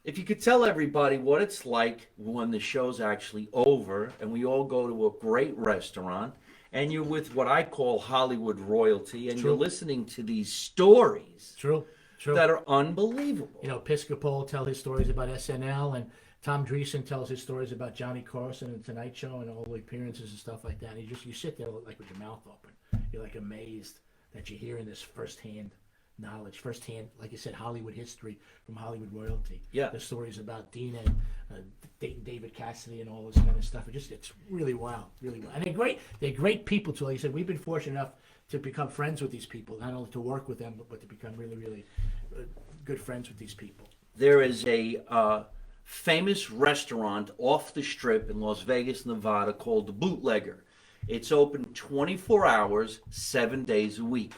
if you could tell everybody what it's like when the show's actually over and we all go to a great restaurant and you're with what I call Hollywood royalty and you're listening to these stories True. that are unbelievable. You know, Piscopo will tell his stories about SNL, and Tom Dreesen tells his stories about Johnny Carson and Tonight Show and all the appearances and stuff like that. And you sit there like with your mouth open. You're like amazed that you're hearing this firsthand knowledge, firsthand, like you said, Hollywood history from Hollywood royalty. Yeah. The stories about Dina and David Cassidy and all this kind of stuff. It's really wild, really wild. And they're great people too. Like you said, we've been fortunate enough to become friends with these people, not only to work with them, but to become really, really good friends with these people. There is a famous restaurant off the strip in Las Vegas, Nevada called The Bootlegger. It's open 24 hours, 7 days a week.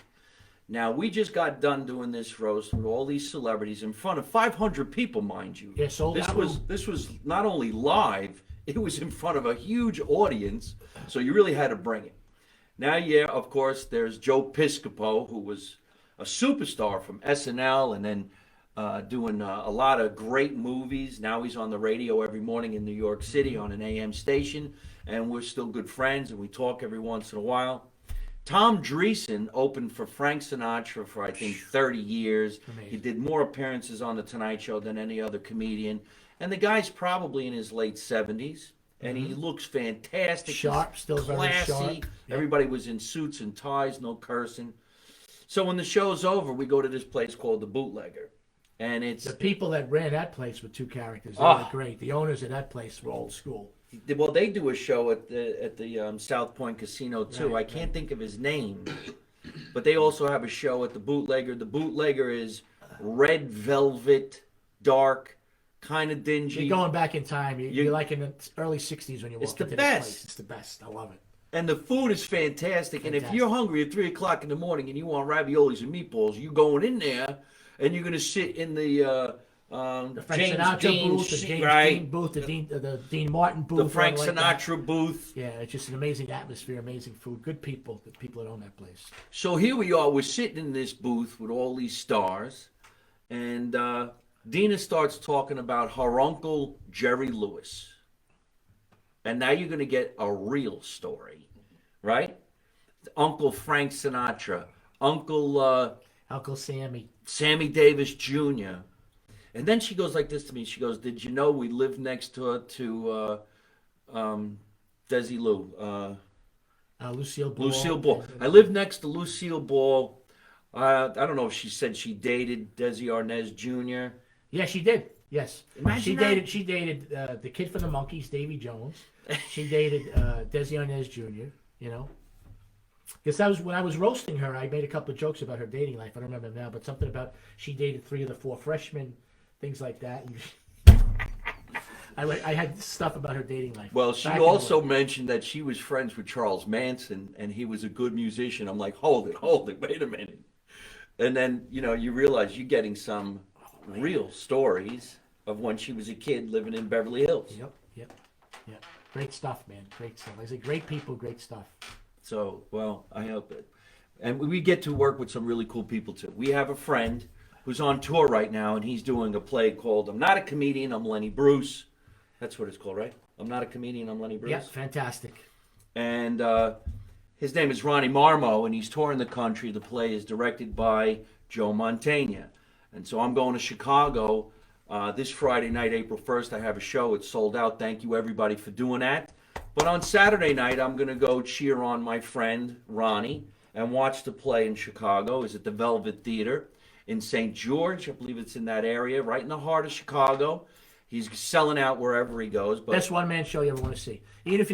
Now, we just got done doing this roast with all these celebrities in front of 500 people, mind you. Yeah, sold out. This was not only live, it was in front of a huge audience, so you really had to bring it. Now, yeah, of course, there's Joe Piscopo, who was a superstar from SNL and then doing a lot of great movies. Now he's on the radio every morning in New York City on an AM station, and we're still good friends, and we talk every once in a while. Tom Dreesen opened for Frank Sinatra for, I think, 30 years. Amazing. He did more appearances on The Tonight Show than any other comedian. And the guy's probably in his late 70s, and he looks fantastic. Sharp, He's still very classy. sharp. Yeah. Everybody was in suits and ties, no cursing. So when the show's over, we go to this place called The Bootlegger. And it's... The people that ran that place were two characters. They were great. The owners of that place were old school. Well, they do a show at the South Point Casino too. Right, I can't think of his name, but they also have a show at the Bootlegger. The Bootlegger is red velvet, dark kind of dingy. You're going back in time. You're like in the early '60s when you walk It's the into best. this place. It's the best. I love it. And the food is fantastic. And if you're hungry at 3 o'clock in the morning and you want raviolis and meatballs, you going in there and you're gonna sit in the Frank Sinatra booth, the James Dean booth, the Dean Martin booth, the Frank like Sinatra booth. Yeah, it's just an amazing atmosphere, amazing food, good people, the people that own that place. So here we are. We're sitting in this booth with all these stars, and Dina starts talking about her uncle Jerry Lewis. And now you're going to get a real story, right? Uncle Frank Sinatra, Uncle Sammy. Sammy Davis Jr. And then she goes like this to me. She goes, "Did you know we lived next to Desi Lou, Lucille Ball. Lucille Ball? I lived next to Lucille Ball. I don't know if she said she dated Desi Arnaz Jr. Yeah, she did. Yes, Imagine she that. dated. She dated the kid from the Monkees, Davy Jones. She dated Desi Arnaz Jr. You know, because that was when I was roasting her. I made a couple of jokes about her dating life. I don't remember now, but something about she dated 3 of the 4 freshmen, things like that. I had stuff about her dating life. Well, she also mentioned that she was friends with Charles Manson and he was a good musician. I'm like, hold it, wait a minute. And then, you realize you're getting some real stories of when she was a kid living in Beverly Hills. Yep. Great stuff, man. Great stuff. I say great people, great stuff. So, well, I hope it. And we get to work with some really cool people, too. We have a friend who's on tour right now, and he's doing a play called I'm Not a Comedian, I'm Lenny Bruce. That's what it's called, right? I'm Not a Comedian, I'm Lenny Bruce. Yeah, fantastic. And his name is Ronnie Marmo, and he's touring the country. The play is directed by Joe Mantegna. And so I'm going to Chicago this Friday night, April 1st. I have a show. It's sold out. Thank you, everybody, for doing that. But on Saturday night, I'm going to go cheer on my friend, Ronnie, and watch the play in Chicago. It's at the Velvet Theater in St. George. I believe it's in that area, right in the heart of Chicago. He's selling out wherever he goes. But best one-man show you ever want to see. Even if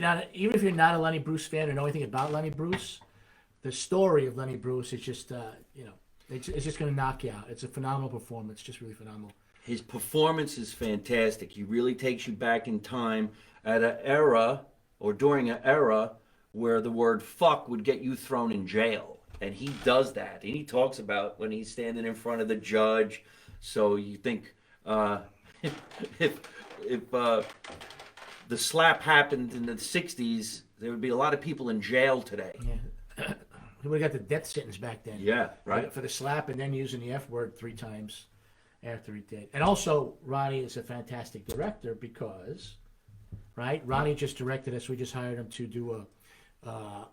you're not a Lenny Bruce fan or know anything about Lenny Bruce, the story of Lenny Bruce is just, it's just going to knock you out. It's a phenomenal performance, just really phenomenal. His performance is fantastic. He really takes you back in time at an era, or during an era, where the word fuck would get you thrown in jail. And he does that. And he talks about when he's standing in front of the judge. So you think if the slap happened in the 60s, there would be a lot of people in jail today. Yeah. He would have got the death sentence back then. Yeah, right. For the slap and then using the F word 3 times after he did. And also, Ronnie is a fantastic director because, right? Ronnie just directed us. We just hired him to do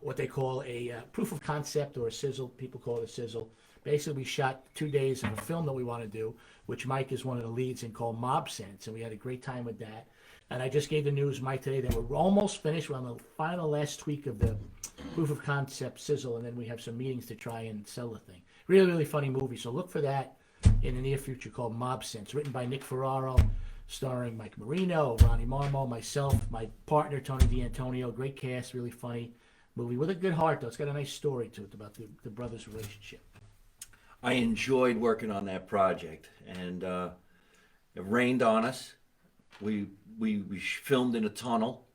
what they call a proof of concept or a sizzle. People call it a sizzle. Basically, we shot 2 days of a film that we want to do, which Mike is one of the leads in, called Mob Sense, and we had a great time with that. And I just gave the news, Mike, today that we're almost finished. We're on the final last tweak of the proof of concept sizzle, and then we have some meetings to try and sell the thing. Really, really funny movie. So look for that in the near future, called Mob Sense, written by Nick Ferraro, starring Mike Marino, Ronnie Marmo, myself, my partner Tony D'Antonio. Great cast, really funny movie with a good heart, though. It's got a nice story to it about the brothers' relationship. I enjoyed working on that project, and it rained on us. We filmed in a tunnel.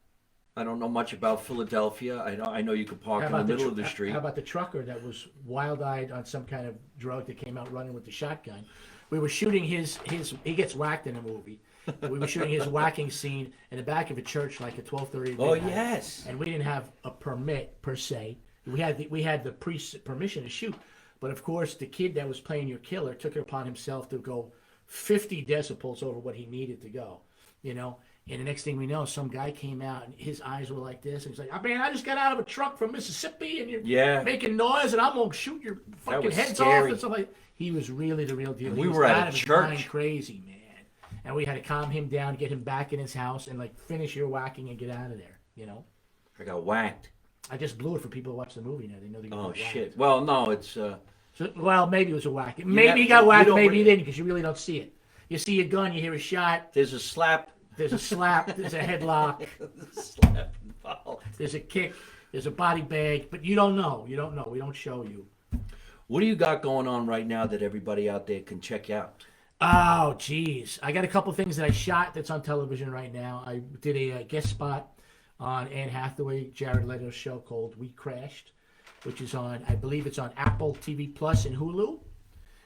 I don't know much about Philadelphia. I know you could park in the middle of the street. How about the trucker that was wild-eyed on some kind of drug that came out running with the shotgun? We were shooting his he gets whacked in a movie. We were shooting his whacking scene in the back of a church, like at 12:30. Oh yes. And we didn't have a permit per se. We had the permission to shoot, but of course the kid that was playing your killer took it upon himself to go 50 decibels over what he needed to go. And the next thing we know, some guy came out and his eyes were like this. And he's like, "Oh, man, I just got out of a truck from Mississippi and you're making noise and I'm going to shoot your fucking heads off." And stuff like that. He was really the real deal. We were at a church. Mind crazy, man. And we had to calm him down, get him back in his house and finish your whacking and get out of there, I got whacked. I just blew it for people to watch the movie now. They know they got whacked. Shit. Well, no, it's... well, maybe it was a whack. Maybe he got whacked, maybe he didn't, because you really don't see it. You see a gun, you hear a shot. There's a slap. There's a slap, there's a headlock, slap involved. There's a kick, there's a body bag, but you don't know. We don't show you. What do you got going on right now that everybody out there can check out? Oh, geez. I got a couple things that I shot that's on television right now. I did a guest spot on Anne Hathaway, Jared Leto's show called We Crashed, which is on, I believe it's on Apple TV Plus and Hulu.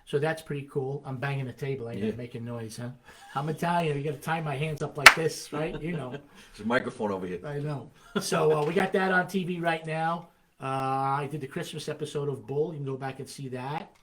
So that's pretty cool. I'm banging the table. I ain't Yeah. making noise, huh? I'm Italian. You got to tie my hands up like this, right? You know. There's a microphone over here. I know. So we got that on TV right now. I did the Christmas episode of Bull. You can go back and see that.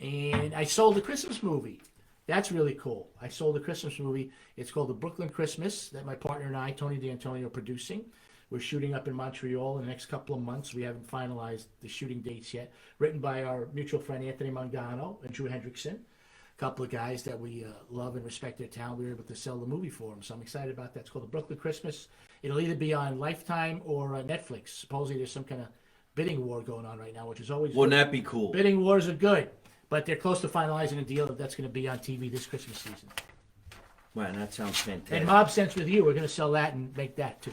And I sold a Christmas movie. That's really cool. I sold a Christmas movie. It's called The Brooklyn Christmas that my partner and I, Tony D'Antonio, are producing. We're shooting up in Montreal in the next couple of months. We haven't finalized the shooting dates yet. Written by our mutual friend Anthony Mangano and Drew Hendrickson. A couple of guys that we love and respect their talent. We were able to sell the movie for them, so I'm excited about that. It's called The Brooklyn Christmas. It'll either be on Lifetime or Netflix. Supposedly there's some kind of bidding war going on right now, which is always Wouldn't good. that be cool? Bidding wars are good, but they're close to finalizing a deal that's going to be on TV this Christmas season. Man, that sounds fantastic. And Mob Sense with You, we're going to sell that and make that too.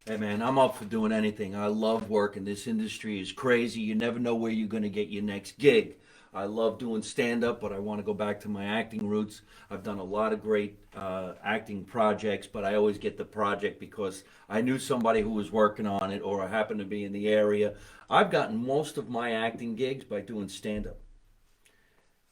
Hey man, I'm up for doing anything. I love working. This industry is crazy. You never know where you're going to get your next gig. I love doing stand-up, but I want to go back to my acting roots. I've done a lot of great acting projects, but I always get the project because I knew somebody who was working on it or I happened to be in the area. I've gotten most of my acting gigs by doing stand-up.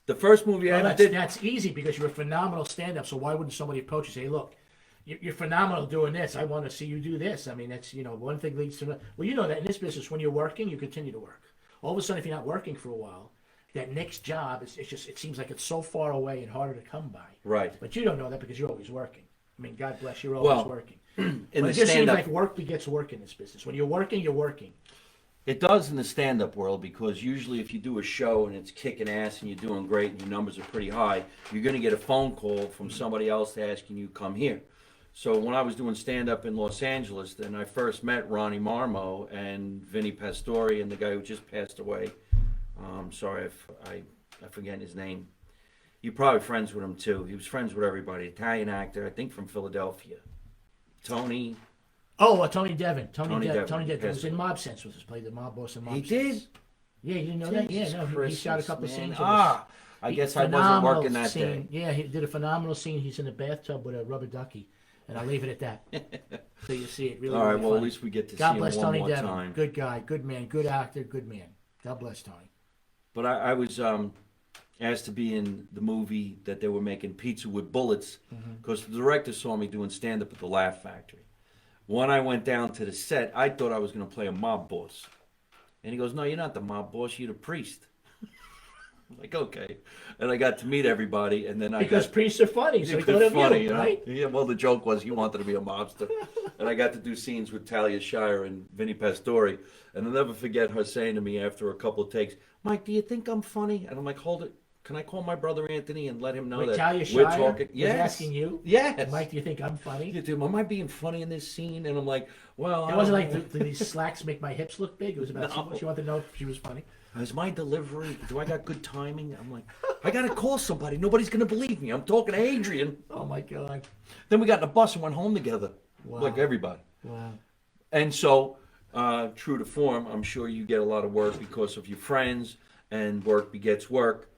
The first movie I Well, ever did... that's easy because you're a phenomenal stand-up, so why wouldn't somebody approach you and say, look, you're phenomenal doing this. I want to see you do this. I mean, that's, one thing leads to another. Well, you know that in this business, when you're working, you continue to work. All of a sudden, if you're not working for a while, that next job, it seems like it's so far away and harder to come by. Right. But you don't know that because you're always working. I mean, God bless, you're always working. In But the it just seems stand-up... like work begets work in this business. When you're working, you're working. It does in the stand-up world because usually if you do a show and it's kicking ass and you're doing great and your numbers are pretty high, you're going to get a phone call from somebody else asking you come here. So when I was doing stand-up in Los Angeles, then I first met Ronnie Marmo and Vinny Pastore and the guy who just passed away. Sorry if I forget his name. You're probably friends with him too. He was friends with everybody. Italian actor, I think from Philadelphia. Tony. Oh, Tony Devon. Tony Devon. Devon. Yes. Was in Mob Sense. Was played the mob boss in Mob He Sense. did? Yeah, you didn't know that? Yeah, no, he shot a couple Christmas, scenes. man. I guess I wasn't working that scene. day. Yeah, he did a phenomenal scene. He's in a bathtub with a rubber ducky, and I'll leave it at that. So you see it really. All right, really well, at funny. least we get to God see bless him one Tony more Devon. time. Good guy, good man, good actor, good man. God bless Tony. But I was asked to be in the movie that they were making, Pizza with Bullets, because the director saw me doing stand-up at the Laugh Factory. When I went down to the set, I thought I was going to play a mob boss. And he goes, no, you're not the mob boss, you're the priest. I'm like, okay. And I got to meet everybody, and then Because priests are funny, so he thought of funny, you, right? Yeah, well, the joke was he wanted to be a mobster. And I got to do scenes with Talia Shire and Vinny Pastore. And I'll never forget her saying to me after a couple of takes, Mike, do you think I'm funny? And I'm like, hold it. Can I call my brother Anthony and let him know that Talia we're Shire talking? was Yes. asking you? Yes. Mike, do you think I'm funny? Yeah, dude, am I being funny in this scene? And I'm like, well, It wasn't like, do these slacks make my hips look big? It was about No. she wanted to know if she was funny. is my delivery, do I got good timing? I'm like, I got to call somebody. Nobody's going to believe me. I'm talking to Adrian. Oh, my God. Then we got in a bus and went home together, Wow. like everybody. Wow. And so, true to form, I'm sure you get a lot of work because of your friends, and work begets work.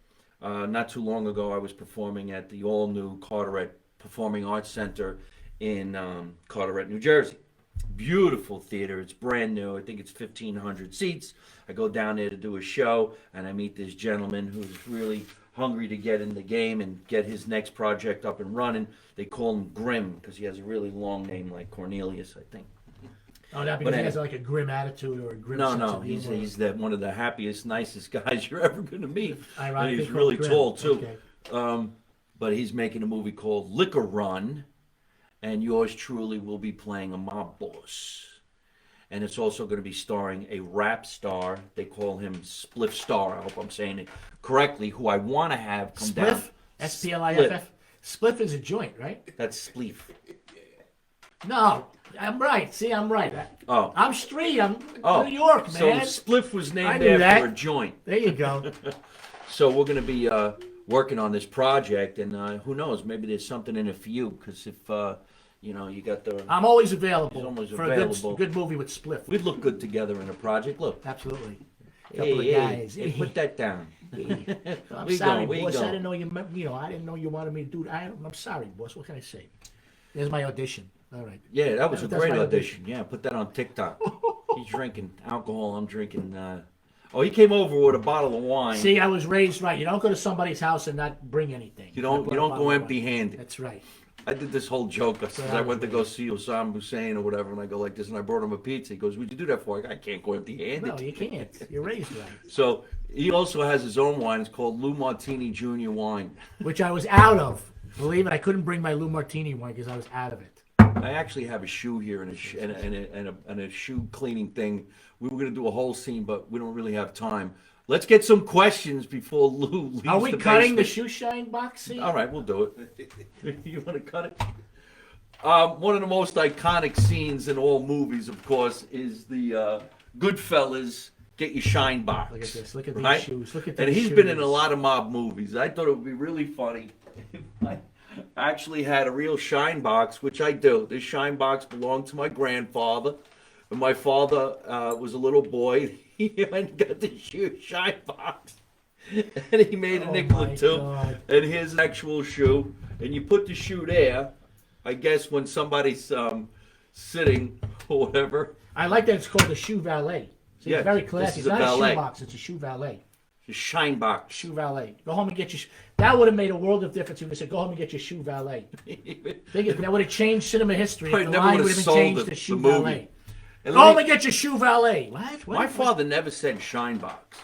Not too long ago, I was performing at the all-new Carteret Performing Arts Center in Carteret, New Jersey. Beautiful theater. It's brand new. I think it's 1,500 seats. I go down there to do a show, and I meet this gentleman who's really hungry to get in the game and get his next project up and running. They call him Grim because he has a really long name like Cornelius, I think. Oh, not because he has like a grim attitude or a grim sense No, of humor. he's one of the happiest, nicest guys you're ever going to meet. And Ironically he's called really Grim. tall too. Okay. But he's making a movie called Liquor Run, and yours truly will be playing a mob boss. And it's also going to be starring a rap star. They call him Spliff Star. I hope I'm saying it correctly. Who I want to have come down. Spliff? S-P-L-I-F-F? Spliff is a joint, right? That's Spleef. No, I'm right. See, I'm right. Oh. I'm street. I'm Oh, New York, so man. Spliff was I named knew after that. a joint. There you go. So we're going to be working on this project, and who knows? Maybe there's something in it for you. Because if you got the, I'm always available He's always for available. a good movie with Spliff. we'd look good together in a project. Look, Absolutely. Couple of guys. Hey, put that down. I'm We sorry, go, we boss. go. I didn't know I didn't know you wanted me to do that. I'm sorry, boss. What can I say? There's my audition. All right. Yeah, that was a That's great my audition. Yeah, put that on TikTok. He's drinking alcohol. I'm drinking. Oh, he came over with a bottle of wine. See, I was raised right. You don't go to somebody's house and not bring anything. You don't go empty-handed. That's right. I did this whole joke because So I went to go see Osama Hussein or whatever, and I go like this, and I brought him a pizza. He goes, "What'd you do that for?" I go, I can't go empty-handed. No, you can't. You're raised right. So he also has his own wine. It's called Lou Martini Junior Wine. Which I was out of. Believe it, I couldn't bring my Lou Martini wine because I was out of it. I actually have a shoe here and a shoe cleaning thing. We were going to do a whole scene, but we don't really have time. Let's get some questions before Lou leaves. Are we the cutting the basement. shoe shine box scene? All right, we'll do it. You want to cut it? One of the most iconic scenes in all movies, of course, is the Goodfellas Get Your Shine Box. Look at this. Look at these right? shoes. Look at these And he's shoes. been in a lot of mob movies. I thought it would be really funny if I actually had a real shine box, which I do. This shine box belonged to my grandfather. When my father was a little boy, he went and got the shoe shine box. And he made a nickel my or two. God. And here's an actual shoe. And you put the shoe there, I guess when somebody's sitting or whatever. I like that it's called the shoe valet. See, Yeah, it's very this classy. is It's a not a valet. shoe box. It's a shoe valet. The shine box. Shoe valet. Go home and get your. That would have made a world of difference if we said, "Go home and get your shoe valet." That would have changed cinema history. Probably If the never line would would have have sold been changed the to shoe movie. valet. And Go let home me- and get your shoe valet. What? My father never said shine box.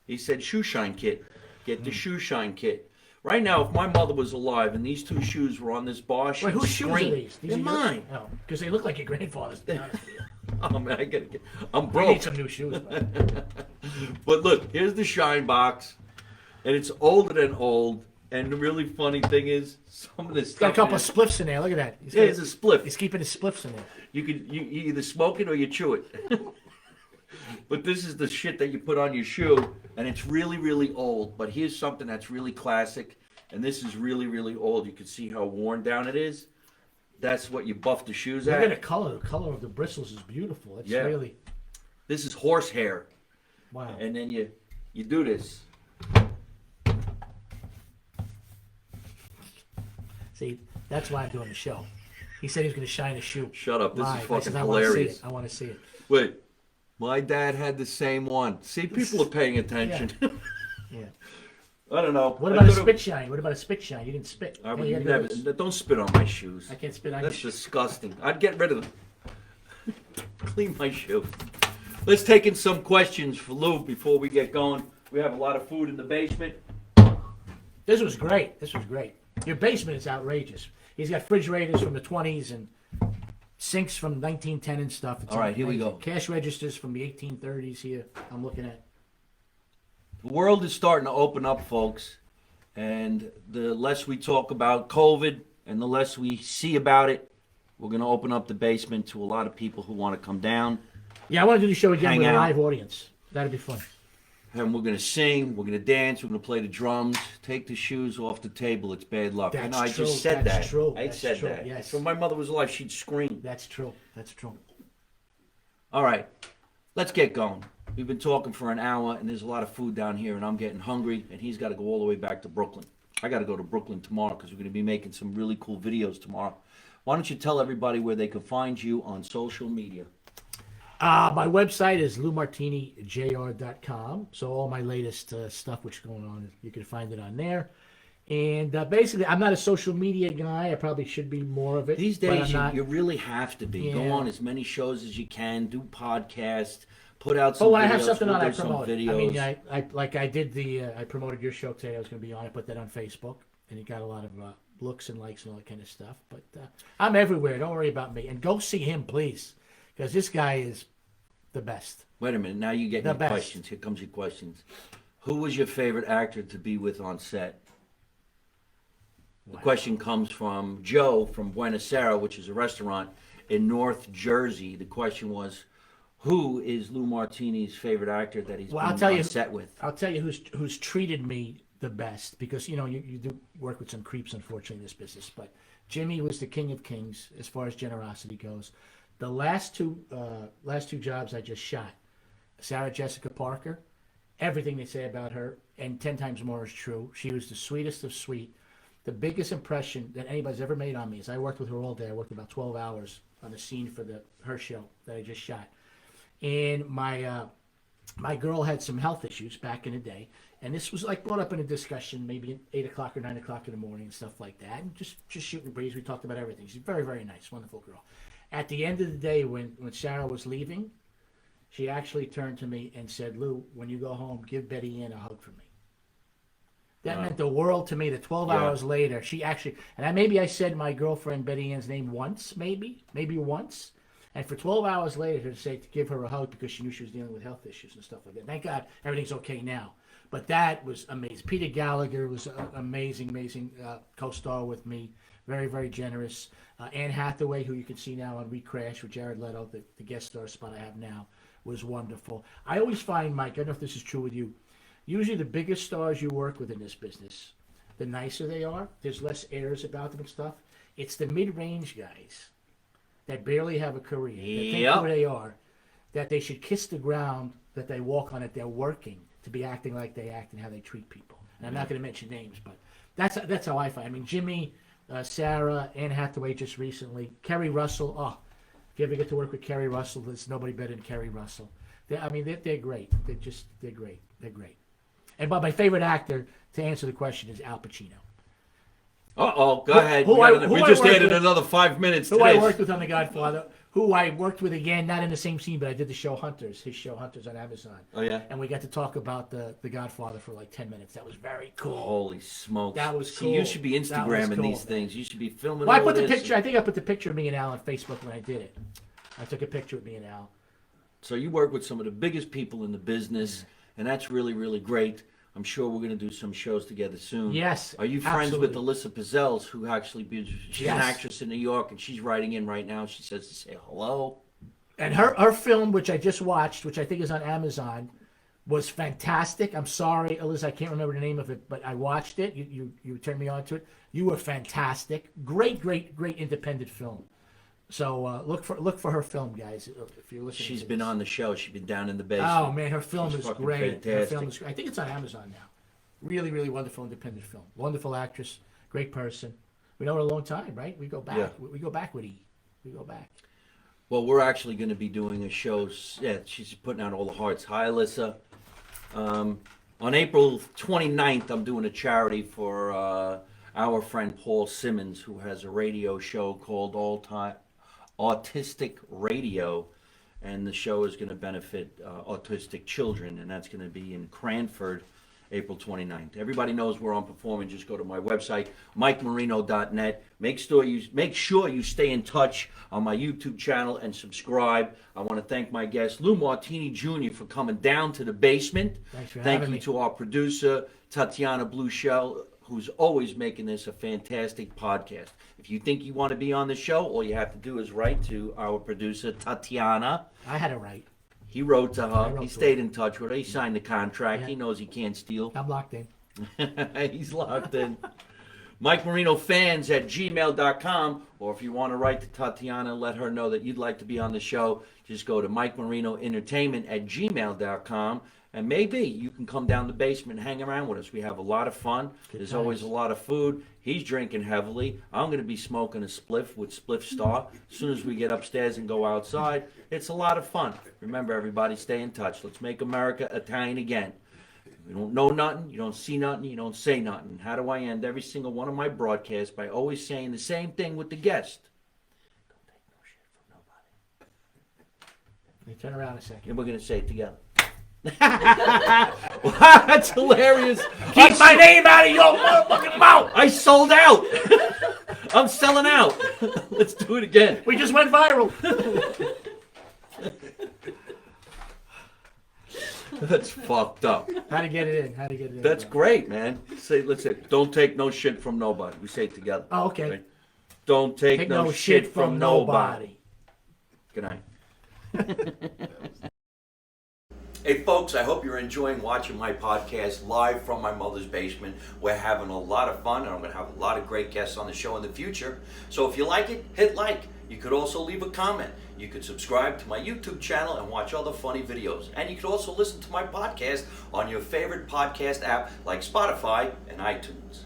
He said shoe shine kit. Get the shoe shine kit. Right now, if my mother was alive and these two shoes were on this bar, she'd Wait, whose shoes are scream. these? They're are yours? mine. Oh, because they look like your grandfather's. To be honest with you. Oh man, I'm We broke. need some new shoes. Man. But look, here's the shine box, and it's older than old. And the really funny thing is, some of this Got a stuff. couple of spliffs in there. Look at that. Yeah, it's a spliff. He's keeping his spliffs in there. You either smoke it or you chew it. But this is the shit that you put on your shoe, and it's really, really old. But here's something that's really classic, and this is really, really old. You can see how worn down it is. That's what you buff the shoes Look at the at. color. The color of the bristles is beautiful. It's Yeah. really This is horsehair, wow. and then you do this. See, that's why I'm doing the show. He said he was going to shine a shoe. Shut up! This Live. is I fucking said, I want to see hilarious. it. I want to see it. Wait, my dad had the same one. See, people are paying attention. Yeah. I don't know. What I about a thought spit shine? What about a spit shine? You didn't spit. I Hey, would you gotta never. do this. Don't spit on my shoes. I can't spit on That's you. disgusting. I'd get rid of them. Clean my shoe. Let's take in some questions for Lou before we get going. We have a lot of food in the basement. This was great. This was great. Your basement is outrageous. He's got refrigerators from the 20s and sinks from 1910 and stuff. It's All right, here we amazing. go. Cash registers from the 1830s here. I'm looking at. The world is starting to open up, folks. And the less we talk about COVID and the less we see about it, we're going to open up the basement to a lot of people who want to come down. Yeah, I want to do the show again Hang with out. a live audience. That'd be fun. And we're going to sing, we're going to dance, we're going to play the drums. Take the shoes off the table, it's bad luck. I That's know, I true, just said that's that. true, I that's said true, that. yes. When my mother was alive, she'd scream. That's true. That's true. All right, let's get going. We've been talking for an hour, and there's a lot of food down here, and I'm getting hungry, and he's got to go all the way back to Brooklyn. I got to go to Brooklyn tomorrow because we're going to be making some really cool videos tomorrow. Why don't you tell everybody where they can find you on social media? My website is loumartinijr.com. So all my latest stuff which is going on, you can find it on there. And basically, I'm not a social media guy. I probably should be more of it. These but days, I'm not. you really have to be. Go Yeah. on as many shows as you can, do podcasts, put out some But when videos. I have something we'll on, I do some promote it. videos. I mean, I like I did I promoted your show today. I was going to be on. I put that on Facebook, and it got a lot of looks and likes and all that kind of stuff. But I'm everywhere. Don't worry about me. And go see him, please, because this guy is the best. Wait a minute, now you get The your best. questions. Here comes your questions. Who was your favorite actor to be with on set? The question comes from Joe from Buenos Aires, which is a restaurant in North Jersey. The question was, who is Lou Martini's favorite actor that he's Well, I'll been tell on you- set with? I'll tell you who's treated me the best, because you do work with some creeps, unfortunately, in this business. But Jimmy was the king of kings as far as generosity goes. The last two jobs I just shot, Sarah Jessica Parker everything they say about her, and 10 times more is true. She was the sweetest of sweet. The biggest impression that anybody's ever made on me is I worked with her all day. I worked about 12 hours on the scene for her show that I just shot. And my girl had some health issues back in the day, and this was like brought up in a discussion maybe at 8 o'clock or 9 o'clock in the morning and stuff like that, and just shooting the breeze. We talked about everything. She's very, very nice, wonderful girl. At the end of the day, when Sarah was leaving, she actually turned to me and said, "Lou, when you go home, give Betty Ann a hug for me." That meant the world to me. That 12 hours later, she actually, and maybe I said my girlfriend Betty Ann's name once, maybe once. And for 12 hours later to say to give her a hug because she knew she was dealing with health issues and stuff like that. Thank God everything's okay now. But that was amazing. Peter Gallagher was an amazing co-star with me. Very, very generous. Anne Hathaway, who you can see now on We Crash with Jared Leto, the guest star spot I have now, was wonderful. I always find, Mike, I don't know if this is true with you, usually the biggest stars you work with in this business, the nicer they are. There's less airs about them and stuff. It's the mid-range guys that barely have a career, that think who they are, that they should kiss the ground that they walk on, that they're working to be acting like they act and how they treat people. And I'm not going to mention names, but that's how I find. I mean, Jimmy, Sarah, Anne Hathaway just recently, Kerry Russell. Oh, if you ever get to work with Kerry Russell, there's nobody better than Kerry Russell. They're great. They're great. They're great. And but my favorite actor, to answer the question, is Al Pacino. Go ahead. We just added another 5 minutes to Who this. I worked with on The Godfather, who I worked with again, not in the same scene, but I did the show Hunters, his show Hunters on Amazon. Oh, yeah? And we got to talk about the Godfather for like 10 minutes. That was very cool. Holy smokes. That was cool. See, you should be Instagramming cool. these things. You should be filming Well, I all put the this. picture, I think I put the picture of me and Al on Facebook when I did it. I took a picture with me and Al. So you work with some of the biggest people in the business, and that's really, really great. I'm sure we're going to do some shows together soon. Yes, Are you friends absolutely. with Alyssa Pizzelles, who actually she's an Yes. actress in New York, and she's writing in right now. She says to say hello. And her film, which I just watched, which I think is on Amazon, was fantastic. I'm sorry, Alyssa, I can't remember the name of it, but I watched it. You turned me on to it. You were fantastic. Great independent film. So look for her film, guys. If you're listening, She's to been this. on the show. She's been down in the basement. Oh man, her film She's is fucking great. Her fantastic. film is. I think it's on Amazon now. Really wonderful independent film. Wonderful actress, great person. We know her a long time, right? We go back. Yeah. We go back with E. We go back. Well, we're actually going to be doing a show. Yeah, she's putting out all the hearts. Hi, Alyssa. On April 29th, I'm doing a charity for our friend Paul Simmons, who has a radio show called All Time Autistic Radio, and the show is going to benefit autistic children, and that's going to be in Cranford, April 29th. Everybody knows where I'm performing. Just go to my website, MikeMarino.net. Make sure you stay in touch on my YouTube channel and subscribe. I want to thank my guest, Lou Martini Jr., for coming down to the basement. Thanks for Thank having you me. to our producer, Tatiana Blueshell, who's always making this a fantastic podcast. If you think you want to be on the show, all you have to do is write to our producer, Tatiana. I had it right. He wrote to her. wrote He to stayed in touch with her. He signed the contract. Yeah. He knows he can't steal. I'm locked in. He's locked in. MikeMarinoFans@gmail.com, or if you want to write to Tatiana, let her know that you'd like to be on the show. Just go to MikeMarinoEntertainment@gmail.com, and maybe you can come down the basement and hang around with us. We have a lot of fun. There's always a lot of food. He's drinking heavily. I'm going to be smoking a spliff with Spliff Star as soon as we get upstairs and go outside. It's a lot of fun. Remember, everybody, stay in touch. Let's make America Italian again. You don't know nothing, you don't see nothing, you don't say nothing. How do I end every single one of my broadcasts? By always saying the same thing with the guest. Don't take no shit from nobody. Let me turn around a second. And we're going to say it together. That's hilarious. Keep my name out of your motherfucking mouth. I sold out. I'm selling out. Let's do it again. We just went viral. That's fucked up. How to get it in? How to get it in? That's bro. great, man. Let's say, don't take no shit from nobody. We say it together. Oh, okay. Right? Don't take no shit from nobody. Good night. Hey folks, I hope you're enjoying watching my podcast live from my mother's basement. We're having a lot of fun, and I'm going to have a lot of great guests on the show in the future. So if you like it, hit like. You could also leave a comment. You could subscribe to my YouTube channel and watch other funny videos. And you could also listen to my podcast on your favorite podcast app like Spotify and iTunes.